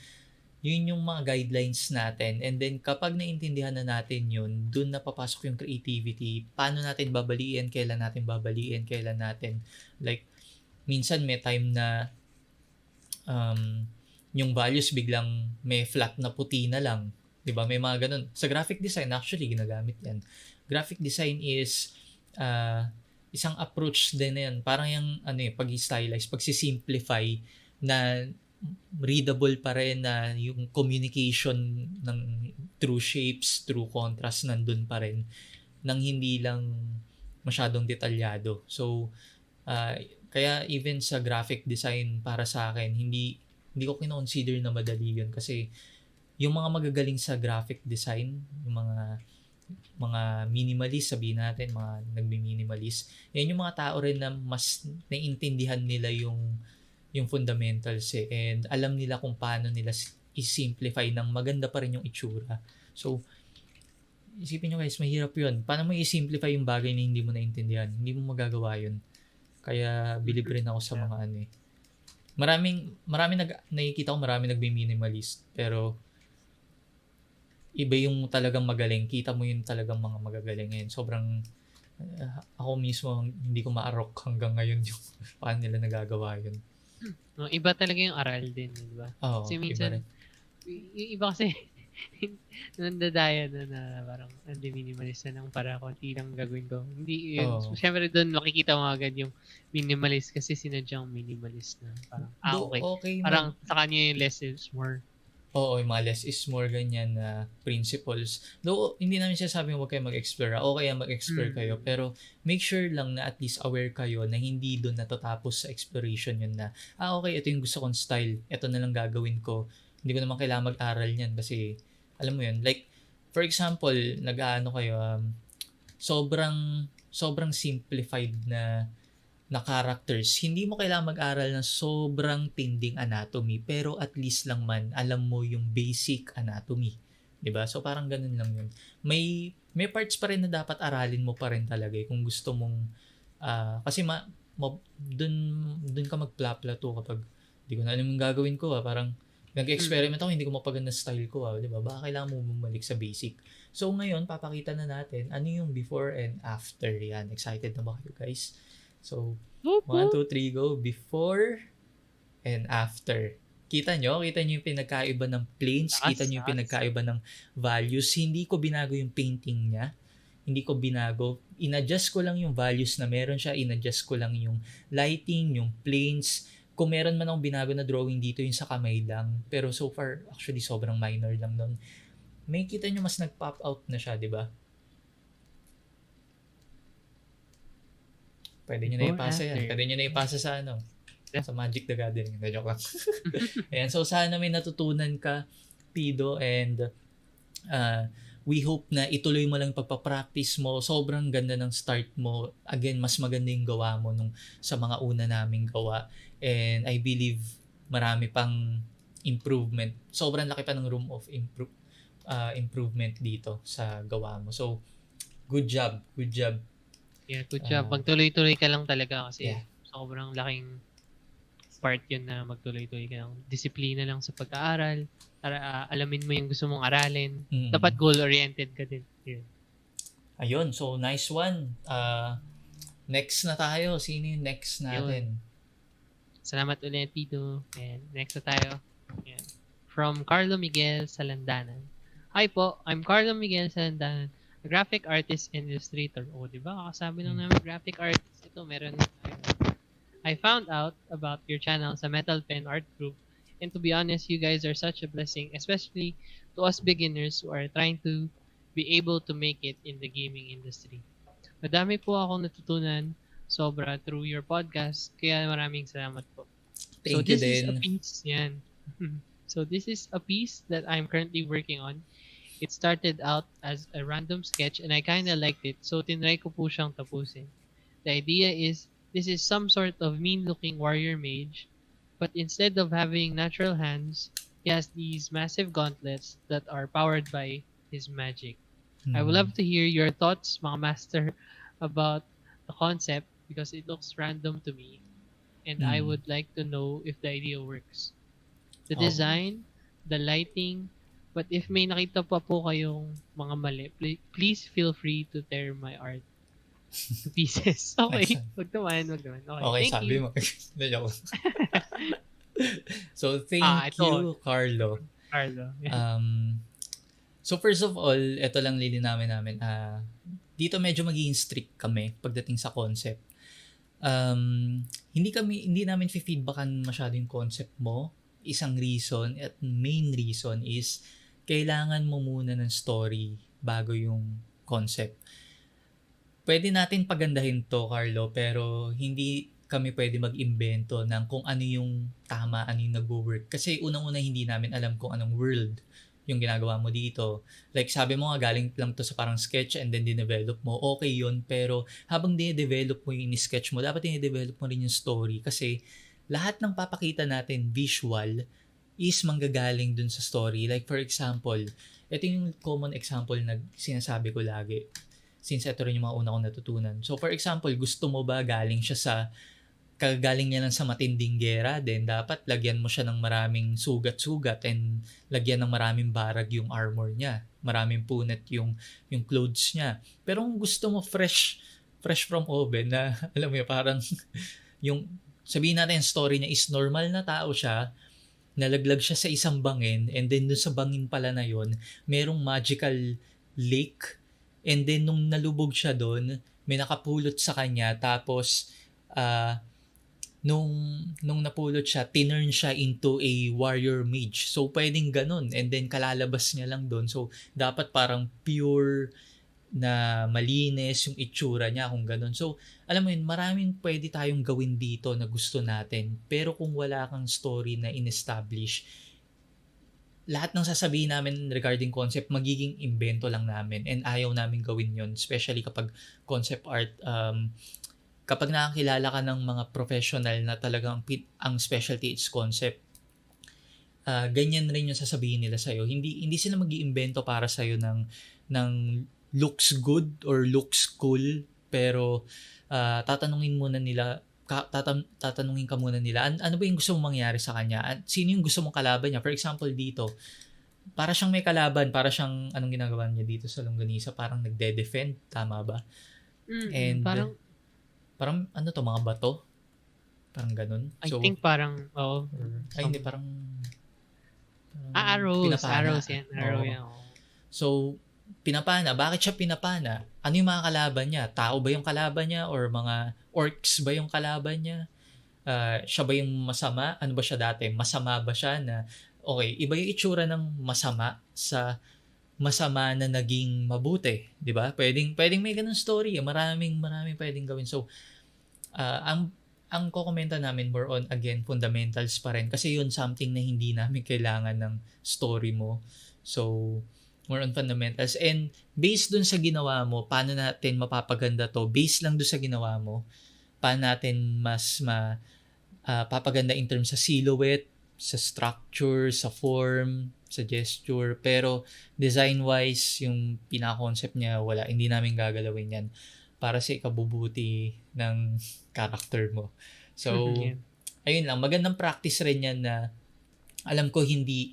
Yun yung mga guidelines natin. And then, kapag naintindihan na natin yun, dun na papasok yung creativity. Paano natin babaliin, kailan natin babaliin, kailan natin, like, minsan may time na yung values biglang may flat na puti na lang. Diba? May mga ganun. Sa graphic design, actually, ginagamit yan. Graphic design is isang approach din na yan. Parang yung pag-stylize, pag-simplify na readable pa rin na yung communication ng through shapes, through contrast nandun pa rin nang hindi lang masyadong detalyado. So, kaya even sa graphic design para sa akin, hindi ko kino-consider na madali yun kasi yung mga magagaling sa graphic design, yung mga minimalist, sabihin natin, mga nagmi-minimalist, yan yung mga tao rin na mas naiintindihan nila yung yung fundamentals eh. And alam nila kung paano nila i-simplify ng maganda pa rin yung itsura. So, isipin nyo guys, mahirap yun. Paano mo i-simplify yung bagay na hindi mo naintindihan? Hindi mo magagawa yun. Kaya believe rin ako sa mga ano eh. Nakikita ko marami nagbi-minimalist. Pero, iba yung talagang magaling. Kita mo yung talagang mga magagaling ngayon. Sobrang, ako mismo, hindi ko maarok hanggang ngayon yung paano nila nagagawa yun. No, iba talaga yung aral din, di ba? Oo, Kasi iba minsan, rin. yung iba kasi, nandadaya na parang hindi minimalist na ng para konti lang gagawin ko. Hindi yun. Oo. Siyempre doon makikita mo agad yung minimalist kasi sinadyang minimalist na. Parang, okay. Okay Parang sa kanya yung less is more. Oo, yung mga less is more ganyan na principles. Though, hindi namin sinasabi huwag kayo mag-explore. Okay mag-explore kayo. Pero, make sure lang na at least aware kayo na hindi doon natatapos sa exploration yun na, okay, ito yung gusto kong style. Ito na lang gagawin ko. Hindi ko naman kailangan mag-aral niyan kasi, alam mo yun, like, for example, nag-aano kayo, sobrang simplified na characters, hindi mo kailangan mag-aral ng sobrang tinding anatomy, pero at least lang man, alam mo yung basic anatomy. 'Di ba? So parang ganun lang yun. May parts pa rin na dapat aralin mo pa rin talaga kung gusto mong, kasi dun ka magpla-plateau kapag hindi ko na alam yung gagawin ko. Parang nag-experiment ako, hindi ko mapaganda style ko. 'Di ba? Baka kailangan mo bumalik sa basic. So ngayon, papakita na natin ano yung before and after. Yan. Excited na ba kayo guys? So, 1, 2, 3, go. Before and after. Kita nyo yung pinagkaiba ng planes. Kita nyo yung pinagkaiba ng values. Hindi ko binago yung painting niya. Hindi ko binago. In-adjust ko lang yung values na meron siya. In-adjust ko lang yung lighting, yung planes. Kung meron man akong binago na drawing dito, yung sa kamay lang. Pero so far, actually, sobrang minor lang nun. May kita nyo mas nag-pop out na siya, di ba? Pwede nyo na ipasa yan. Pwede nyo na ipasa sa sa Magic the Gathering. Joke lang. Ayan, so sana may natutunan ka, Pido, and we hope na ituloy mo lang pagpapractice mo. Sobrang ganda ng start mo. Again, mas maganda yung gawa mo sa mga una naming gawa. And I believe marami pang improvement. Sobrang laki pa ng room of improvement dito sa gawa mo. So, good job. Good job. Yeah, good job. Magtuloy-tuloy ka lang talaga kasi sobrang laking part yun na magtuloy-tuloy ka lang. Disiplina lang sa pag-aaral. Para alamin mo yung gusto mong aralin. Dapat goal-oriented ka din. Yeah. Ayun, so nice one. Next na tayo. Sino yung next natin? Salamat ulit, Tito. And next na tayo. Ayan. From Carlo Miguel Salandanan. Hi po, I'm Carlo Miguel Salandanan, a graphic artist and illustrator. O, di ba? Kasabi lang namin graphic artist. Ito, meron na tayo. I found out about your channel sa Metal Pen Art Group. And to be honest, you guys are such a blessing, especially to us beginners who are trying to be able to make it in the gaming industry. Madami po akong natutunan sobra through your podcast. Kaya maraming salamat po. Thank you this din. Is a piece, yan. So this is a piece that I'm currently working on. It started out as a random sketch and I kinda liked it. So tinry ko po siyang tapusin. The idea is, this is some sort of mean-looking warrior mage, but instead of having natural hands, he has these massive gauntlets that are powered by his magic. I would love to hear your thoughts, mga master, about the concept because it looks random to me. And I would like to know if the idea works. The design, the lighting, but if may nakita pa po kayong mga mali, please feel free to tear my art to pieces. Okay, wag naman. Okay, thank sabi you. mo. So, thank you, Carlo. Yeah. So, first of all, ito lang lilinawin namin. Dito medyo magiging strict kami pagdating sa concept. Hindi namin feedbackan masyado yung concept mo. Isang reason at main reason is kailangan mo muna ng story bago yung concept. Pwede natin pagandahin to, Carlo, pero hindi kami pwede mag-imbento ng kung ano yung tama, ano yung nag-work. Kasi unang-una hindi namin alam kung anong world yung ginagawa mo dito. Like sabi mo nga, galing lang to sa parang sketch and then dinevelop mo. Okay yun, pero habang dinedevelop mo yung in-sketch mo, dapat dinedevelop mo rin yung story. Kasi lahat ng papakita natin visual is manggagaling dun sa story. Like for example, ito yung common example na sinasabi ko lagi since ito rin yung mga una kong natutunan. So for example, gusto mo ba galing siya sa kagaling niya lang sa matinding gera, then dapat lagyan mo siya ng maraming sugat-sugat and lagyan ng maraming barag yung armor niya. Maraming punit yung clothes niya. Pero kung gusto mo fresh from oven na alam mo yun, parang yung sabihin natin story niya is normal na tao siya, nalaglag siya sa isang bangin and then dun sa bangin pala na yon merong magical lake and then nung nalubog siya doon may nakapulot sa kanya tapos nung napulot siya, tinurn siya into a warrior mage. So, pwedeng ganun. And then, kalalabas niya lang doon. So, dapat parang pure na malinis yung itsura niya kung ganun. So, alam mo yun, maraming pwede tayong gawin dito na gusto natin. Pero kung wala kang story na in-establish, lahat ng sasabihin namin regarding concept, magiging invento lang namin. And ayaw namin gawin yun. Especially kapag concept art, kapag nakakilala ka ng mga professional na talagang ang specialty is concept, ganyan rin yung sasabihin nila sa'yo. Hindi sila mag-iimbento para sa'yo ng looks good or looks cool, pero tatanungin ka muna nila, ano ba yung gusto mong mangyari sa kanya? Sino yung gusto mong kalaban niya? For example, dito, para siyang may kalaban, para siyang, anong ginagawa niya dito sa Longganisa? Parang nagde-defend, tama ba? And parang ano to, mga bato? Parang ganun. I think parang, Ay, hindi, parang arrows. pinapana. Arrows yan. Arrow yan. So, pinapana. Bakit siya pinapana? Ano yung mga kalaban niya? Tao ba yung kalaban niya? Or mga orcs ba yung kalaban niya? Siya ba yung masama? Ano ba siya dati? Masama ba siya na, okay, iba yung itsura ng masama sa masama na naging mabuti, 'di ba? Pwedeng may ganung story, maraming pwedeng gawin. So, ang kokomenta namin more on again fundamentals pa rin kasi yun something na hindi namin kailangan ng story mo. So, more on fundamentals and based dun sa ginawa mo, paano natin mapapaganda to? Based lang dun sa ginawa mo, paano natin mas papaganda in terms sa silhouette, sa structure, sa form, sa gesture, pero design-wise, yung pinaka-concept niya, wala. Hindi namin gagalawin yan para sa ikabubuti ng character mo. So, ayun lang. Magandang practice rin yan na alam ko hindi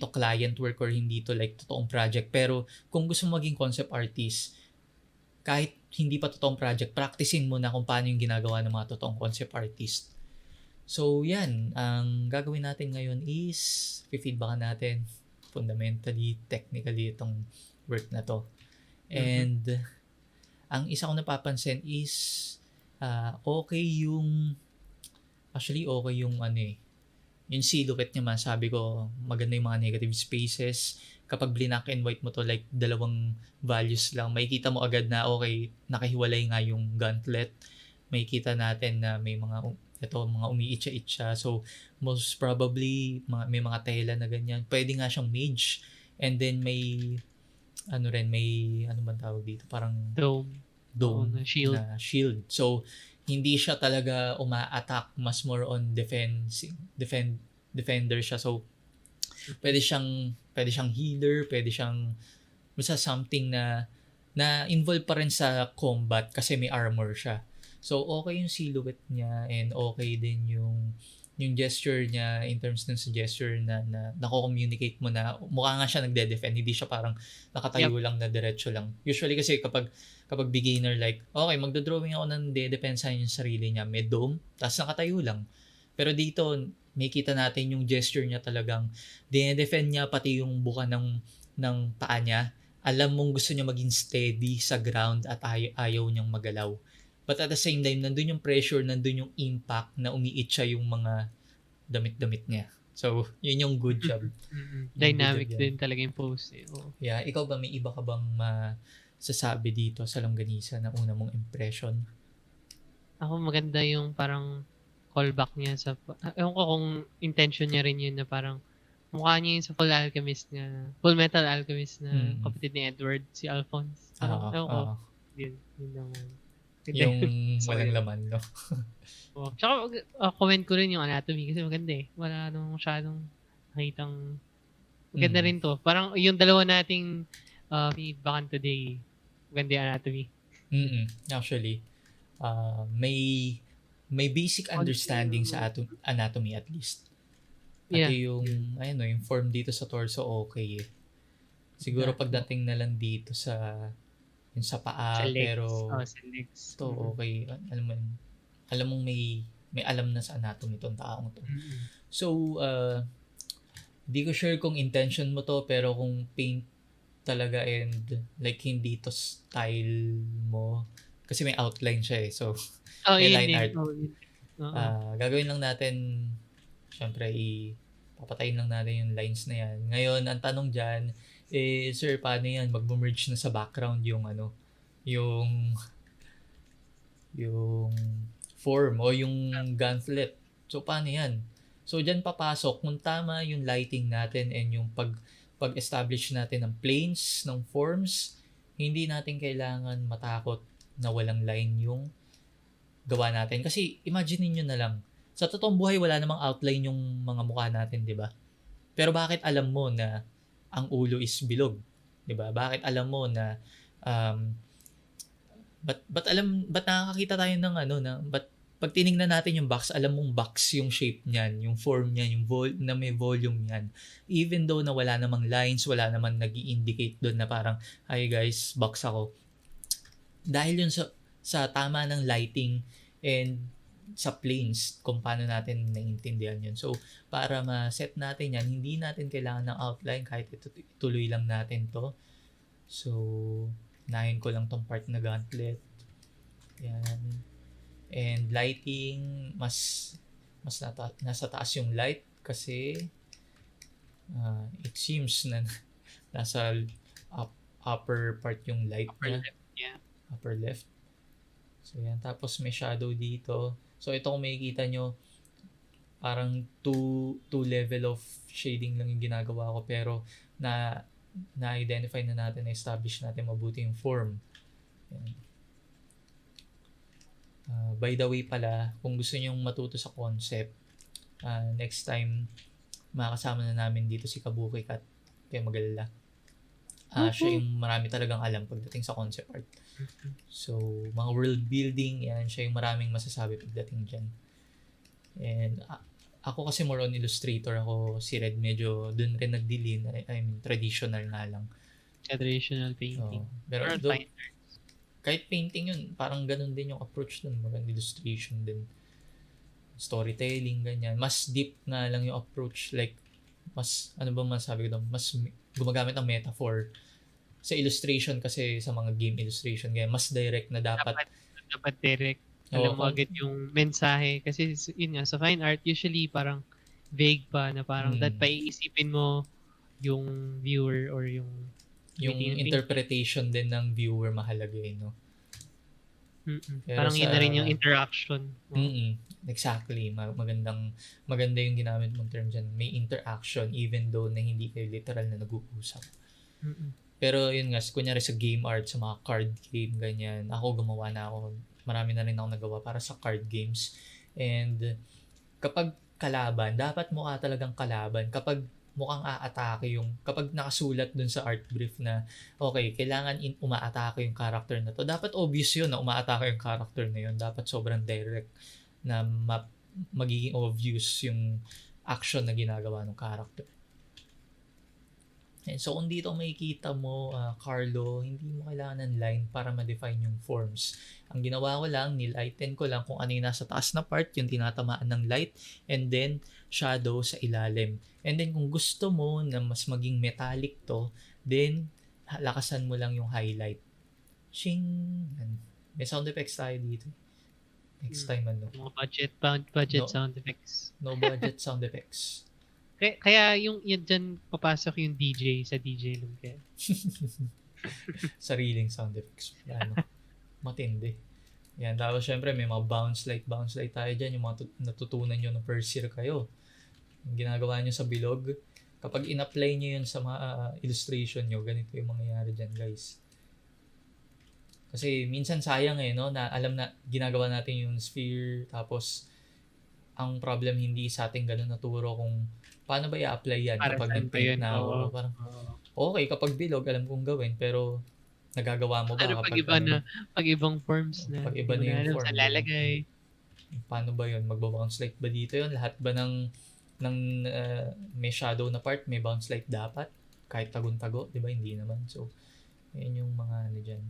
to client work or hindi to like totoong project. Pero kung gusto mo maging concept artist, kahit hindi pa totoong project, practicing mo na kung paano yung ginagawa ng mga totoong concept artist. So, yan. Ang gagawin natin ngayon is feedbackan natin fundamentally, technically itong work na to. And ang isa ko napapansin is okay yung yung silhouette niya man. Sabi ko, maganda yung mga negative spaces. Kapag black and white mo to, like dalawang values lang, makikita mo agad na okay, nakahiwalay nga yung gauntlet. Makikita natin na may mga umiitsa-itsa. So, most probably, may mga tela na ganyan. Pwede nga siyang mage. And then, may, ano bang tawag dito? Parang dome na shield. So, hindi siya talaga uma-attack. Mas more on defender siya. So, pwede siyang healer, pwede siyang basta something na involved pa rin sa combat kasi may armor siya. So, okay yung silhouette niya and okay din yung gesture niya in terms ng gesture na nako-communicate mo na mukha nga siya nagde-defend, hindi siya parang nakatayo lang na diretso lang. Usually kasi kapag beginner like, okay, magdodrawing ako ng de-depensa yung sarili niya, may dome, tapos nakatayo lang. Pero dito, makikita natin yung gesture niya talagang de-defend niya pati yung buka ng paa niya. Alam mong gusto niya maging steady sa ground at ayaw niyang magalaw. But at the same time, nandun yung pressure, nandun yung impact na umiitsa yung mga damit-damit niya. So, yun yung good job. Dynamic din talaga yung pose. Yeah, ikaw ba may iba ka bang masasabi dito sa Longganisa na una mong impression? Ako maganda yung parang callback niya sa... Ewan ko kung intention niya rin yun na parang mukha niya yun sa Full Metal Alchemist na kapatid ni Edward, si Alphonse. Ewan ko. Yun naman. Hindi. Yung Sorry. walang laman, no? Oh. Tsaka comment ko rin yung anatomy kasi maganda eh. Wala nung masyadong nakitang maganda Mm. rin to. Parang yung dalawa nating feedbackan today, maganda yung anatomy. Actually, may basic understanding sa anatomy at least. Yeah. Pati yung form dito sa torso, okay eh. Siguro Yeah. pagdating na lang dito yung sa Sa paa, legs. pero Sa legs. to okay. Alam mong may alam na sa anatomy tong taong to. So, di ko sure kung intention mo to, pero kung paint talaga and like hindi to style mo, kasi may outline siya eh. So, may Yun line din. art. Yun. Oo. Gagawin lang natin, syempre, papatayin lang natin yung lines na yan. Ngayon, ang tanong dyan, sir, paano yan? Mag-merge na sa background yung form o yung gauntlet. So, paano yan? So, dyan papasok kung tama yung lighting natin and yung pag-establish natin ng planes, ng forms, hindi natin kailangan matakot na walang line yung gawa natin. Kasi, imagine niyo na lang, sa totoong buhay, wala namang outline yung mga mukha natin, di ba? Pero bakit alam mo na ang ulo is bilog? Di ba? Bakit alam mo na ba't nakakakita tayo ng pag tinignan natin yung box, alam mong box yung shape niyan, yung form niyan, na may volume niyan. Even though na wala namang lines, wala namang nag-i-indicate doon na parang, hi guys, box ako. Dahil yun sa tama ng lighting and sa planes, kung paano natin naiintindihan yun. So, para ma-set natin yan, hindi natin kailangan ng outline kahit ituloy lang natin to. So, nahin ko lang tong part na gauntlet. Yan. And lighting, mas nasa taas yung light kasi it seems na nasa upper part yung light Upper niya. left. Yeah. Upper left. So, yan. Tapos may shadow dito. So, ito kung makikita nyo, parang two level of shading lang yung ginagawa ko. Pero, na-identify na natin, na-establish natin mabuti yung form. Yan. By the way pala, kung gusto nyong matuto sa concept, next time, makakasama na namin dito si Kabuki Kat. Kaya mag-alala. Siya yung marami talagang alam pagdating sa concept art. So, mga world building, yan, siya yung maraming masasabi pagdating dyan. And ako kasi more on illustrator ako, si Red medyo dun rin nagdilin, I mean, traditional nga lang. Traditional painting. Pero kahit painting yun, parang ganun din yung approach dun, mga illustration din. Storytelling, ganyan. Mas deep nga lang yung approach, like, mas, ano ba masabi ko doon, mas gumagamit ng metaphor sa illustration kasi sa mga game illustration, ganyan, mas direct na dapat direct. Alam mo agad yung mensahe. Kasi yun nga, sa fine art, usually parang vague pa na parang that paiisipin mo yung viewer or yung interpretation din ng viewer mahalaga no? Parang yun na rin yung interaction. Exactly. Maganda yung ginamit mong term dyan. May interaction even though na hindi kayo literal na nag-uusap. Pero yun nga, kunyari sa game art, sa mga card game, ganyan, marami na rin ako nagawa para sa card games. And kapag kalaban, dapat mukha talagang kalaban. Kapag mukhang aatake kapag nakasulat dun sa art brief na okay, kailangan umaatake yung character na to. Dapat obvious yun na umaatake yung character na yun. Dapat sobrang direct na magiging obvious yung action na ginagawa ng character. And so kung dito makikita mo, Carlo, hindi mo kailangan ng line para ma-define yung forms. Ang ginawa ko lang, nilighten ko lang kung ano yung nasa taas na part, yung tinatamaan ng light, and then shadow sa ilalim. And then kung gusto mo na mas maging metallic to, then lakasan mo lang yung highlight. Shing! May sound effects tayo dito. Next time Mga budget sound effects. No budget sound effects. Kaya yung dyan papasok yung DJ sa DJ Loom kaya. Sariling sound effects. Matindi. Yan. Tapos syempre may mga bounce light tayo dyan. Yung mga natutunan nyo ng first year kayo. Yung ginagawa nyo sa bilog. Kapag in-apply nyo yun sa mga illustration nyo, ganito yung mangyayari dyan guys. Kasi minsan sayang no, na alam na ginagawa natin yung sphere, tapos ang problem hindi sa ating ganun naturo kung paano ba i-apply yan Para kapag saan ba nag-paint yun? na Oo. ako. Parang, Oo. okay, kapag bilog, alam kong gawin, pero nagagawa mo Ano ba pag kapag iba na, pag ibang forms na, pag hindi iba mo na na yung alam form, saan di ba? lalagay. Paano ba yun? Magbo-bounce light ba dito yun? Lahat ba ng may shadow na part, may bounce light dapat? Kahit tagun-tago, di ba? Hindi naman. So, yun yung mga ano dyan.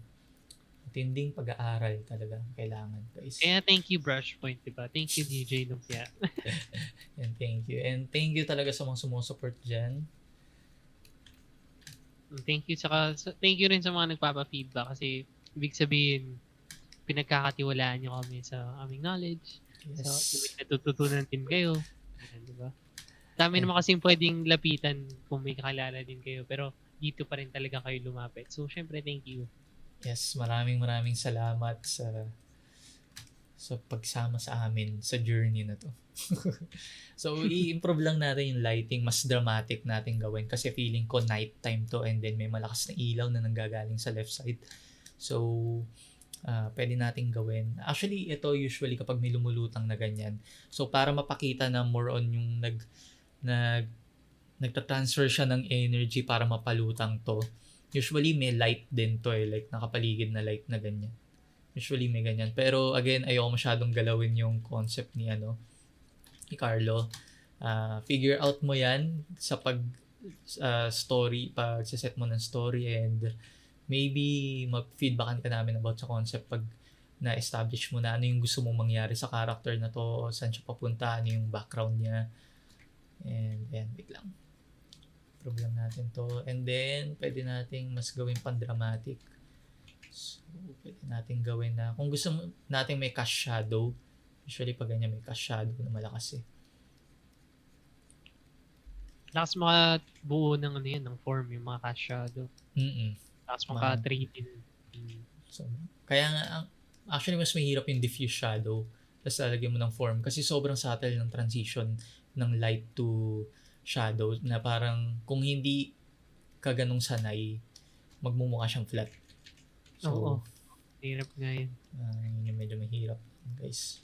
Matinding pag-aaral talaga kailangan, guys. Kaya thank you Brushpoint, diba? Thank you DJ Lumpia. And thank you. And thank you talaga sa mga sumusupport dyan. Thank you, thank you rin sa mga nagpapa-feedback kasi ibig sabihin, pinagkakatiwalaan nyo kami sa aming knowledge. Yes. So, may natututunan din kayo. Ayan, diba? Dami naman kasing pwedeng lapitan kung may kakilala din kayo, pero dito pa rin talaga kayo lumapit. So, syempre, thank you. Yes, maraming salamat sa pagsama sa amin sa journey na to. So, i-improve lang natin yung lighting, mas dramatic natin gawin kasi feeling ko nighttime to and then may malakas na ilaw na nanggagaling sa left side. So, pwede nating gawin. Actually, ito usually kapag may lumulutang na ganyan. So, para mapakita na more on yung nagtatransfer siya ng energy para mapalutang to. Usually, may light din to like nakapaligid na light na ganyan. Usually, may ganyan. Pero, again, ayoko masyadong galawin yung concept ni Carlo. Figure out mo yan sa story, pag set mo ng story and maybe mag-feedbackan ka namin about sa concept pag na-establish mo na ano yung gusto mong mangyari sa character na to, saan siya papunta, ano yung background niya. And then, wait lang. Problem natin to. And then, pwede nating mas gawin pan-dramatic. So, pwede nating gawin na, kung gusto nating may cast shadow, usually pag ganyan may cast shadow na malakas Lakas makabuo ng ng form, yung mga cast shadow. Lakas maka-3D. So, kaya nga, actually mas mahirap yung diffuse shadow tapos lalagyan mo ng form kasi sobrang subtle ng transition ng light to shadow na parang kung hindi ka ganung sanay, magmumukha siyang flat. So, Oo. Hirap nga yun. Yun yung medyo mahirap, guys.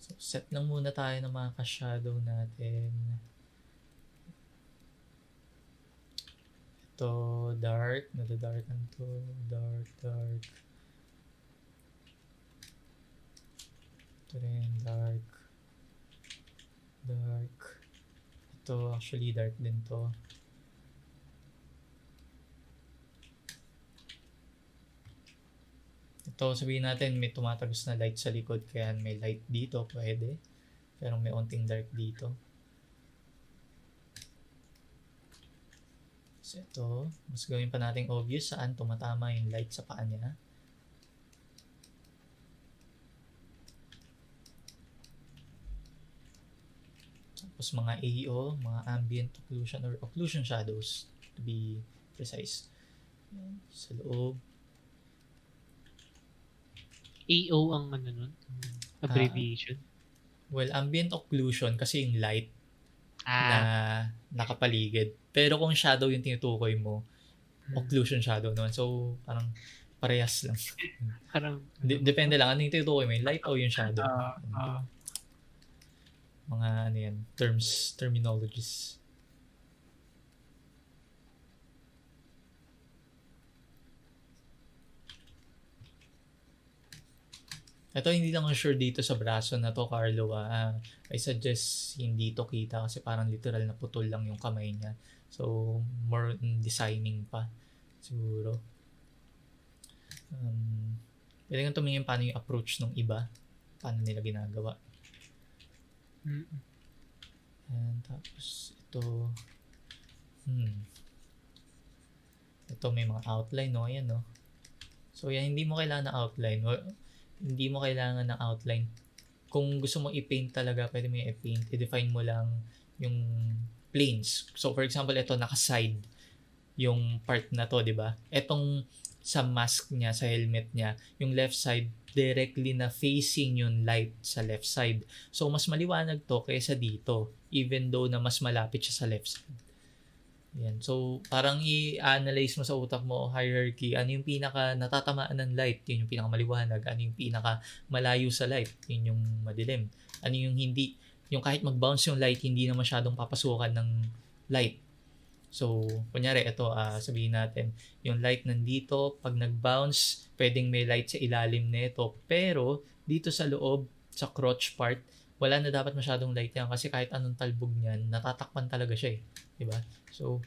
So, set lang muna tayo ng mga ka-shadow natin. Ito, dark. Nadadarkan to. Dark. Ito rin, dark. Ito, actually, dark din to. Ito, sabihin natin may tumatagos na light sa likod kaya may light dito, pwede. Pero may onting dark dito. So ito, mas gawin pa natin obvious saan tumatama yung light sa paa niya. Tapos mga AO, mga ambient occlusion or occlusion shadows to be precise. Yan, sa loob. AO ang nun? Abbreviation? Well, ambient occlusion kasi yung light na Ah, nakapaligid. Pero kung shadow yung tinutukoy mo, occlusion shadow naman. So, parang parehas lang. parang Depende lang. Ano yung tinutukoy mo? Yung light o yung shadow? ah, Mga ano yan, terminologies. Ito, hindi lang ako sure dito sa braso na to, Carlo. I suggest hindi to kita kasi parang literal na putol lang yung kamay niya. So, more designing pa, siguro. Pwede kang tumingin paano yung approach ng iba. Paano nila ginagawa. And tapos, ito. Ito, may mga outline, no? Ayan, no? So, yan, hindi mo kailangan ng outline. Hindi mo kailangan ng outline. Kung gusto mo i-paint talaga, pwede mo i-paint. I-define mo lang yung planes. So, for example, ito naka-side yung part na to, di ba? Etong sa mask niya, sa helmet niya, yung left side, directly na facing yung light sa left side. So, mas maliwanag to kaysa dito, even though na mas malapit siya sa left side. Yan. So, parang i-analyze mo sa utak mo, hierarchy, ano yung pinaka natatamaan ng light, yun yung pinaka maliwanag, ano yung pinaka malayo sa light, yun yung madilim. Ano yung hindi, yung kahit mag-bounce yung light, hindi na masyadong papasukan ng light. So, kunyari, ito, sabihin natin, yung light nandito, pag nag-bounce, pwedeng may light sa ilalim nito, pero dito sa loob, sa crotch part, wala na dapat masyadong light yan kasi kahit anong talbog niyan, natatakpan talaga siya eh. Diba? So,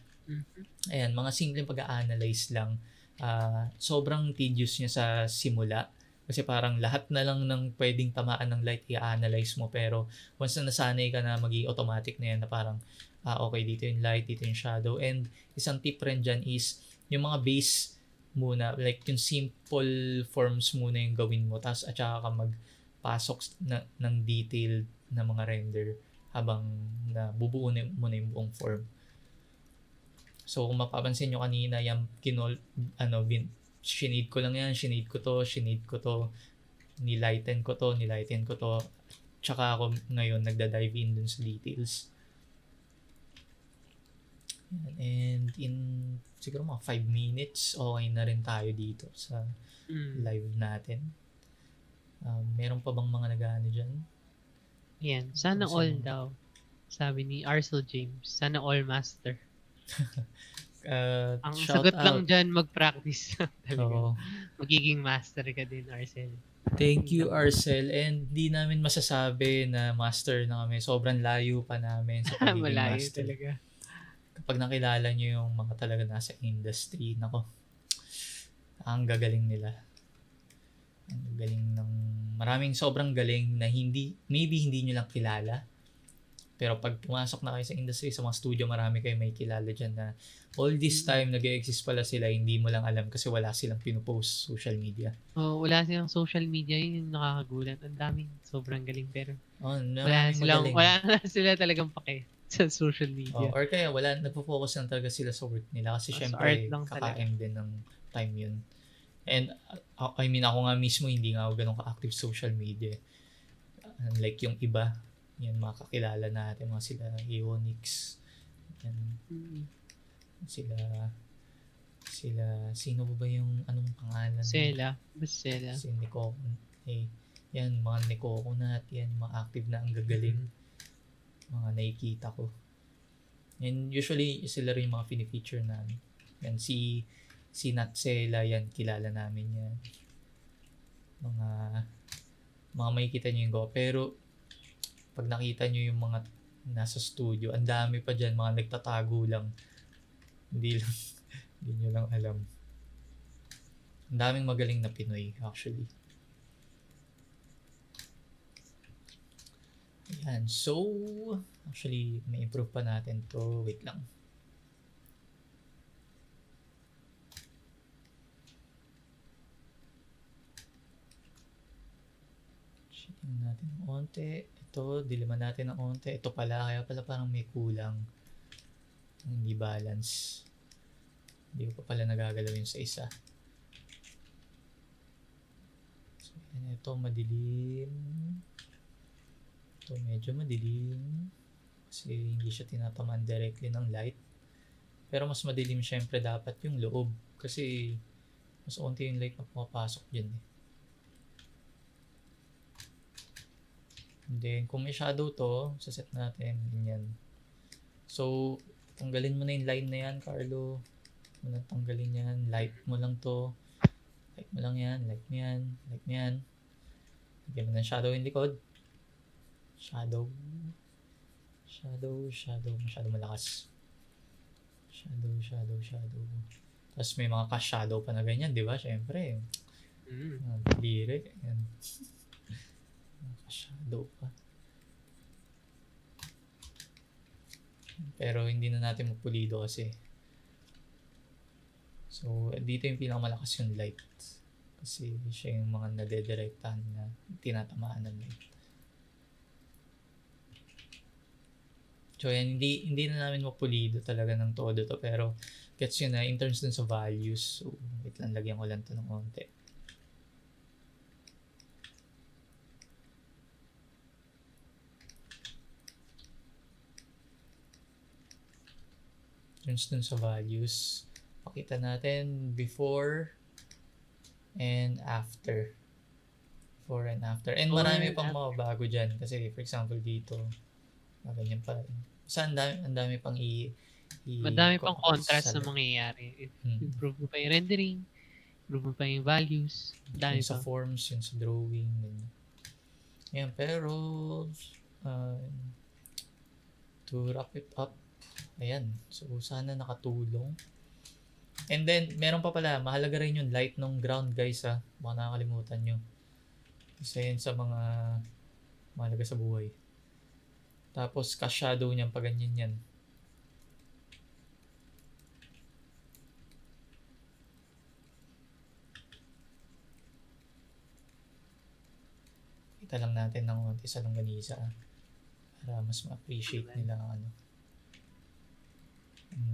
ayan, mga simpleng pag-a-analyze lang. Sobrang tedious niya sa simula kasi parang lahat na lang ng pwedeng tamaan ng light i-analyze mo pero once na nasanay ka na maging automatic na yan na parang okay, dito yung light, dito yung shadow. And isang tip rin dyan is yung mga base muna, like yung simple forms muna yung gawin mo tapos at saka ka magpasok ng detailed na mga render habang na bubuo mo na yung buong form. So, kung mapapansin nyo kanina, yung shinade ko lang yan, shinade ko to, nilighten ko to, tsaka ako ngayon nagda-dive in dun sa details. And in siguro mga 5 minutes, okay na rin tayo dito sa live natin. Meron pa bang mga nag-ano dyan? Yan. Sana all daw. Sabi ni Arcel James. Sana all master. Ang sagot lang dyan, mag-practice. Oo. Magiging master ka din, Arcel. Thank you, Arcel. And di namin masasabi na master na kami. Sobrang layo pa namin sa pagiging Malayo master. talaga. Kapag nakilala nyo yung mga talaga nasa industry, nako, ang gagaling nila. Ang galing ng maraming sobrang galing na maybe hindi nyo lang kilala. Pero pag pumasok na kayo sa industry, sa mga studio, marami kayo may kilala dyan na all this time nag-exist pala sila, hindi mo lang alam kasi wala silang pinupost social media. Wala silang social media, yun yung nakakagulat. Ang daming sobrang galing pero wala na sila talagang pake sa social media. Or kaya nagpo-focus lang talaga sila sa work nila kasi syempre kakain din ng time yun. And I mean ako nga mismo hindi nga ako ganun ka-active social media. Unlike yung iba, yan mga kakilala natin, mga sila Eonix, yan, sila sino ba yung anong pangalan? Sela. Si Nico. Yan mga Nico na yan, mga active na ang gagaling. Mga nakikita ko. And usually sila rin yung mga fini-feature namin. Yan si Natsela, yan kilala namin yan. Mga makikita nyo yung go. Pero pag nakita nyo yung mga nasa studio, ang dami pa dyan, mga nagtatago lang. Hindi nyo lang alam. Ang daming magaling na Pinoy, actually. Ayan, so, actually, may improve pa natin to. Wait lang. Checking natin ng onte. Ito, diliman natin ng onte. Ito pala, kaya pala parang may kulang. Hindi balance. Hindi ko pa pala nagagalaw yun sa isa. So, yan, ito madilim. Ito medyo madilim. Kasi hindi siya tinatamaan directly ng light. Pero mas madilim syempre dapat yung loob. Kasi mas onti yung light na pumapasok dyan eh. And then, kung may shadow to, saset natin, ganyan. So, tanggalin mo na yung line na yan, Carlo. Mo na tanggalin yan. Light mo lang to. Light mo lang yan. Light mo yan. Light mo yan. Lagyan mo ng shadow yung likod. Shadow. Masyado malakas. Shadow. Tapos may mga ka-shadow pa na ganyan, di ba? Siyempre. Bire. Yan. Shadow pa. Pero hindi na natin mapulido kasi. So, dito yung pinakamalakas yung light. Kasi siya yung mga nadedirektahan na tinatamaan ng light. So, yan, hindi na namin mapulido talaga ng todo to. Pero, gets yun na in terms dun sa values. So, wait lang, lagyan ko lang to ng konti. Dun sa values. Pakita natin before and after. Before and after. And Before marami and pang mga bago dyan. Kasi for example dito, ganyan pa rin. Basta ang dami pang Madami pang contrast na sa- mangyayari. Hmm. Improve mo pa yung rendering, improve mo pa yung values, dami Yun sa pa. forms, yun sa drawing. Yan, pero to wrap it up, ayan. So, sana nakatulong. And then, meron pa pala, mahalaga rin yung light ng ground, guys, ha. Baka nakakalimutan nyo. Isa yun sa mga mahalaga sa buhay. Tapos, ka-shadow niyan, pag ganyan yan. Kita lang natin ng konti sa longganisa, para mas ma-appreciate nila ang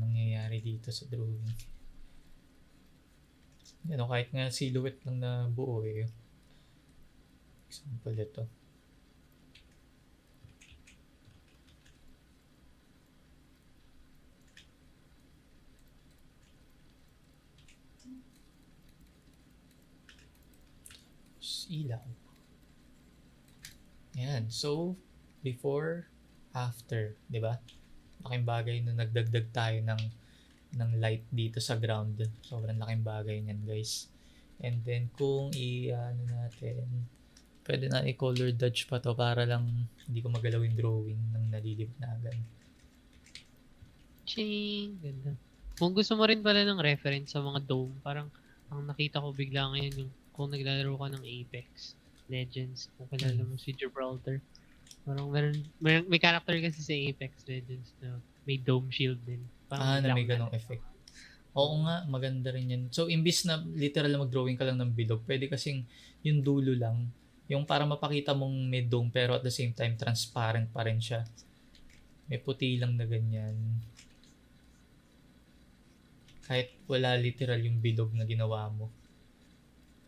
nangyayari dito sa drawing. Yan o, kahit nga silhouette lang na buo eh. Example ito. Ilaw. Yan. So, before, after, di ba? Laking bagay na nagdagdag tayo ng light dito sa ground. Sobrang laking bagay niyan, guys. And then, kung ano natin, pwede na i-color dodge pa to para lang hindi ko magalaw yung drawing ng nalilibnagan. Ching! Ganda. Kung gusto mo rin pala ng reference sa mga dome, parang ang nakita ko bigla ngayon yung kung naglalaro ka ng Apex Legends, kung kilala mo si Gibraltar. Parang may character kasi sa Apex Legends na may dome shield din. Parang Na bigla may ko ganong effect. Oo nga, maganda rin yan. So, imbis na literal na mag-drawing ka lang ng bilog, pwede kasing yung dulo lang, yung para mapakita mong may dome pero at the same time transparent pa rin siya. May puti lang na ganyan. Kahit wala literal yung bilog na ginawa mo.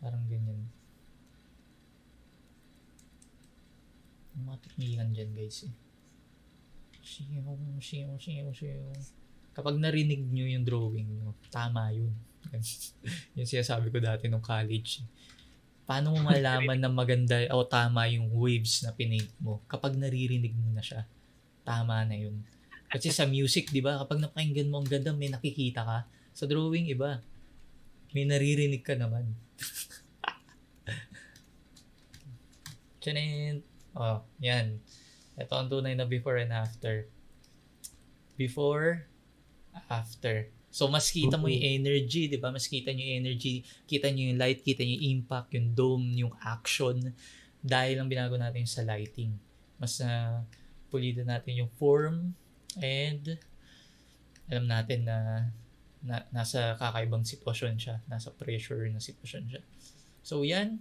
Parang ganyan. Yung mga teknikan dyan, guys eh. Kapag narinig nyo yung drawing nyo, tama yun. Yung sinasabi ko dati nung college. Paano mo malaman na maganda o tama yung waves na pinaint mo? Kapag naririnig mo na siya, tama na yun. Kasi sa music, di ba, kapag napakinggan mo ang ganda, may nakikita ka. Sa drawing, iba. May naririnig ka naman. Tchanin! Oh, yan. Ito ang tunay na before and after. Before, after. So, mas kita mo yung energy, di ba? Mas kita nyo yung energy, kita nyo yung light, kita nyo yung impact, yung dome, yung action. Dahil lang binago natin sa lighting. Mas pulido natin yung form and alam natin na nasa kakaibang sitwasyon siya. Nasa pressure na sitwasyon siya. So, yan.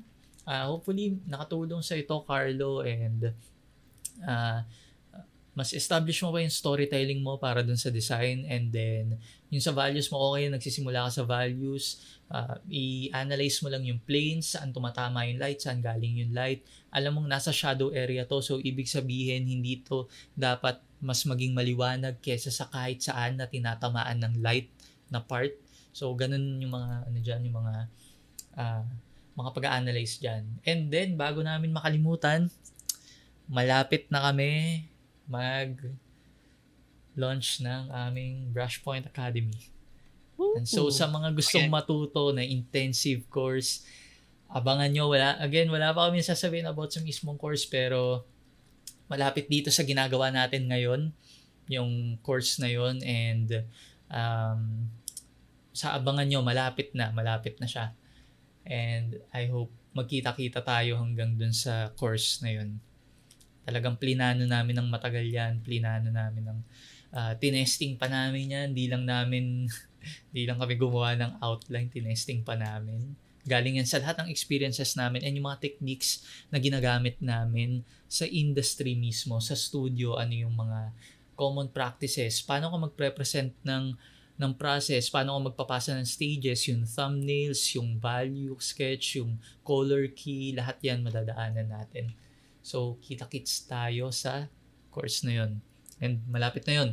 Hopefully, nakatulong sa ito, Carlo, and mas establish mo pa yung storytelling mo para dun sa design, and then yung sa values mo, okay, nagsisimula ka sa values, i-analyze mo lang yung planes, saan tumatama yung light, saan galing yung light, alam mong nasa shadow area to, so ibig sabihin hindi to dapat mas maging maliwanag kesa sa kahit saan na tinatamaan ng light na part. So ganun yung mga yung mga pag-analyze dyan. And then bago namin makalimutan, malapit na kami mag-launch ng aming Brushpoint Academy. And so, sa mga gustong matuto na intensive course, abangan nyo. Wala pa kami sasabihin about sa mismong course, pero malapit dito sa ginagawa natin ngayon, yung course na yon, and sa abangan nyo, malapit na siya. And I hope magkita-kita tayo hanggang dun sa course na yun. Talagang plinano namin ng matagal yan. Plinano namin ng tinesting pa namin yan. Di lang kami gumawa ng outline. Tinesting pa namin. Galing yan sa lahat ng experiences namin and yung mga techniques na ginagamit namin sa industry mismo, sa studio, ano yung mga common practices. Paano ka magpre-present ng process, paano ka magpapasa ng stages, yung thumbnails, yung value sketch, yung color key, lahat yan madadaanan natin. So, kita-kits tayo sa course na yun. And malapit na yun.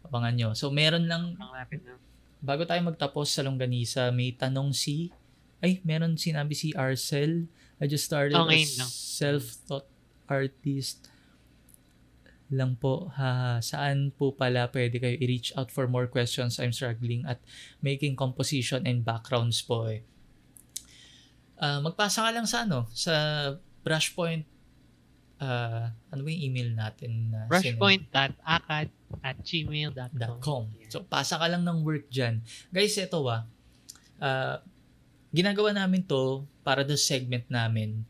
Abangan nyo. So, meron lang, Ang lapit na. bago tayo magtapos sa Longganisa, may tanong meron sinabi si Arcel. I just started Oh, as ngayon lang. self-taught artist lang po. Saan po pala pwede kayo i-reach out for more questions? I'm struggling at making composition and backgrounds po eh. Magpasa ka lang sa Brushpoint. Ano ba yung email natin? Brushpoint.akad@gmail.com. .com. So, pasa ka lang ng work dyan. Guys, ito ginagawa namin to para do segment namin.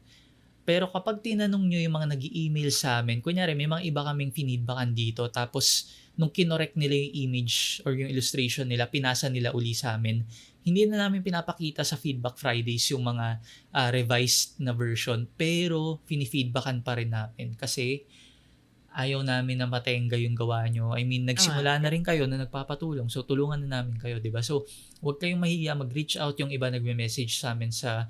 Pero kapag tinanong nyo yung mga nag-email sa amin, kunyari may mga iba kaming feedbackan dito, tapos nung kinorek nila yung image or yung illustration nila, pinasa nila uli sa amin, hindi na namin pinapakita sa Feedback Fridays yung mga revised na version, pero fini-feedbackan pa rin namin kasi ayaw namin na matenga yung gawa nyo. I mean, nagsimula na rin kayo na nagpapatulong. So, tulungan na namin kayo, di ba? So, huwag kayong mahihiya mag-reach out yung iba nagme-message sa amin sa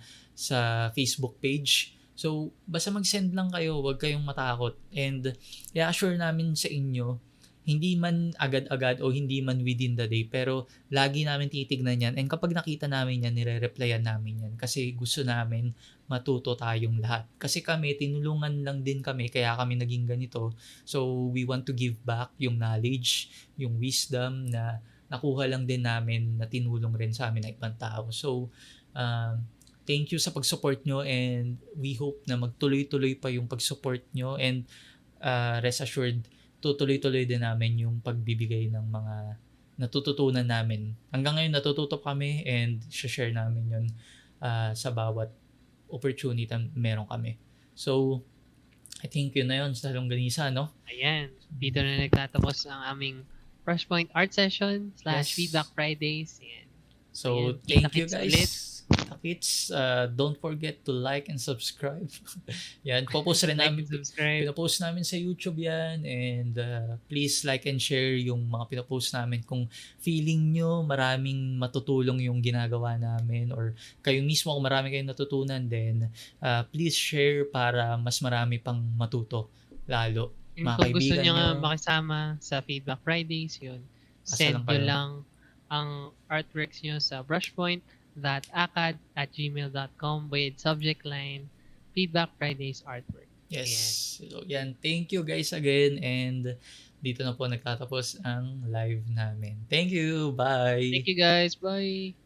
Facebook page. So, basta mag-send lang kayo, huwag kayong matakot. And, i-assure namin sa inyo, hindi man agad-agad o hindi man within the day, pero lagi namin titignan yan. And kapag nakita namin yan, nire-replyan namin yan. Kasi gusto namin matuto tayong lahat. Kasi kami, tinulungan lang din kami, kaya kami naging ganito. So, we want to give back yung knowledge, yung wisdom na nakuha lang din namin na tinulong rin sa amin ng ibang tao. So, thank you sa pag-support nyo and we hope na magtuloy-tuloy pa yung pag-support nyo and rest assured, tutuloy-tuloy din namin yung pagbibigay ng mga natututunan namin. Hanggang ngayon natututo kami and share namin yun sa bawat opportunity na meron kami. So, I think yun na yun sa Longganisa, no? Ayan. Dito na nagtatapos ang aming Brushpoint Art Session / Yes. Feedback Fridays. Ayan. So, Ayan, thank you kita-kits guys. ulit. Kita-kits. Don't forget to like and subscribe. Yan, popost rin Like namin. and subscribe. Pinapost namin sa YouTube yan and please like and share yung mga pinapost namin kung feeling nyo maraming matutulong yung ginagawa namin or kayo mismo kung marami kayong natutunan then please share para mas marami pang matuto lalo. Yung Mga kung gusto kaibigan nyo nga nyo. makisama sa Feedback Fridays, yun. Asa lang Send nyo kayo. lang ang artworks nyo sa brushpoint.akad@gmail.com with subject line Feedback Fridays Artwork. Yes. So, yan. Thank you guys again and dito na po nagtatapos ang live namin. Thank you. Bye. Thank you guys. Bye.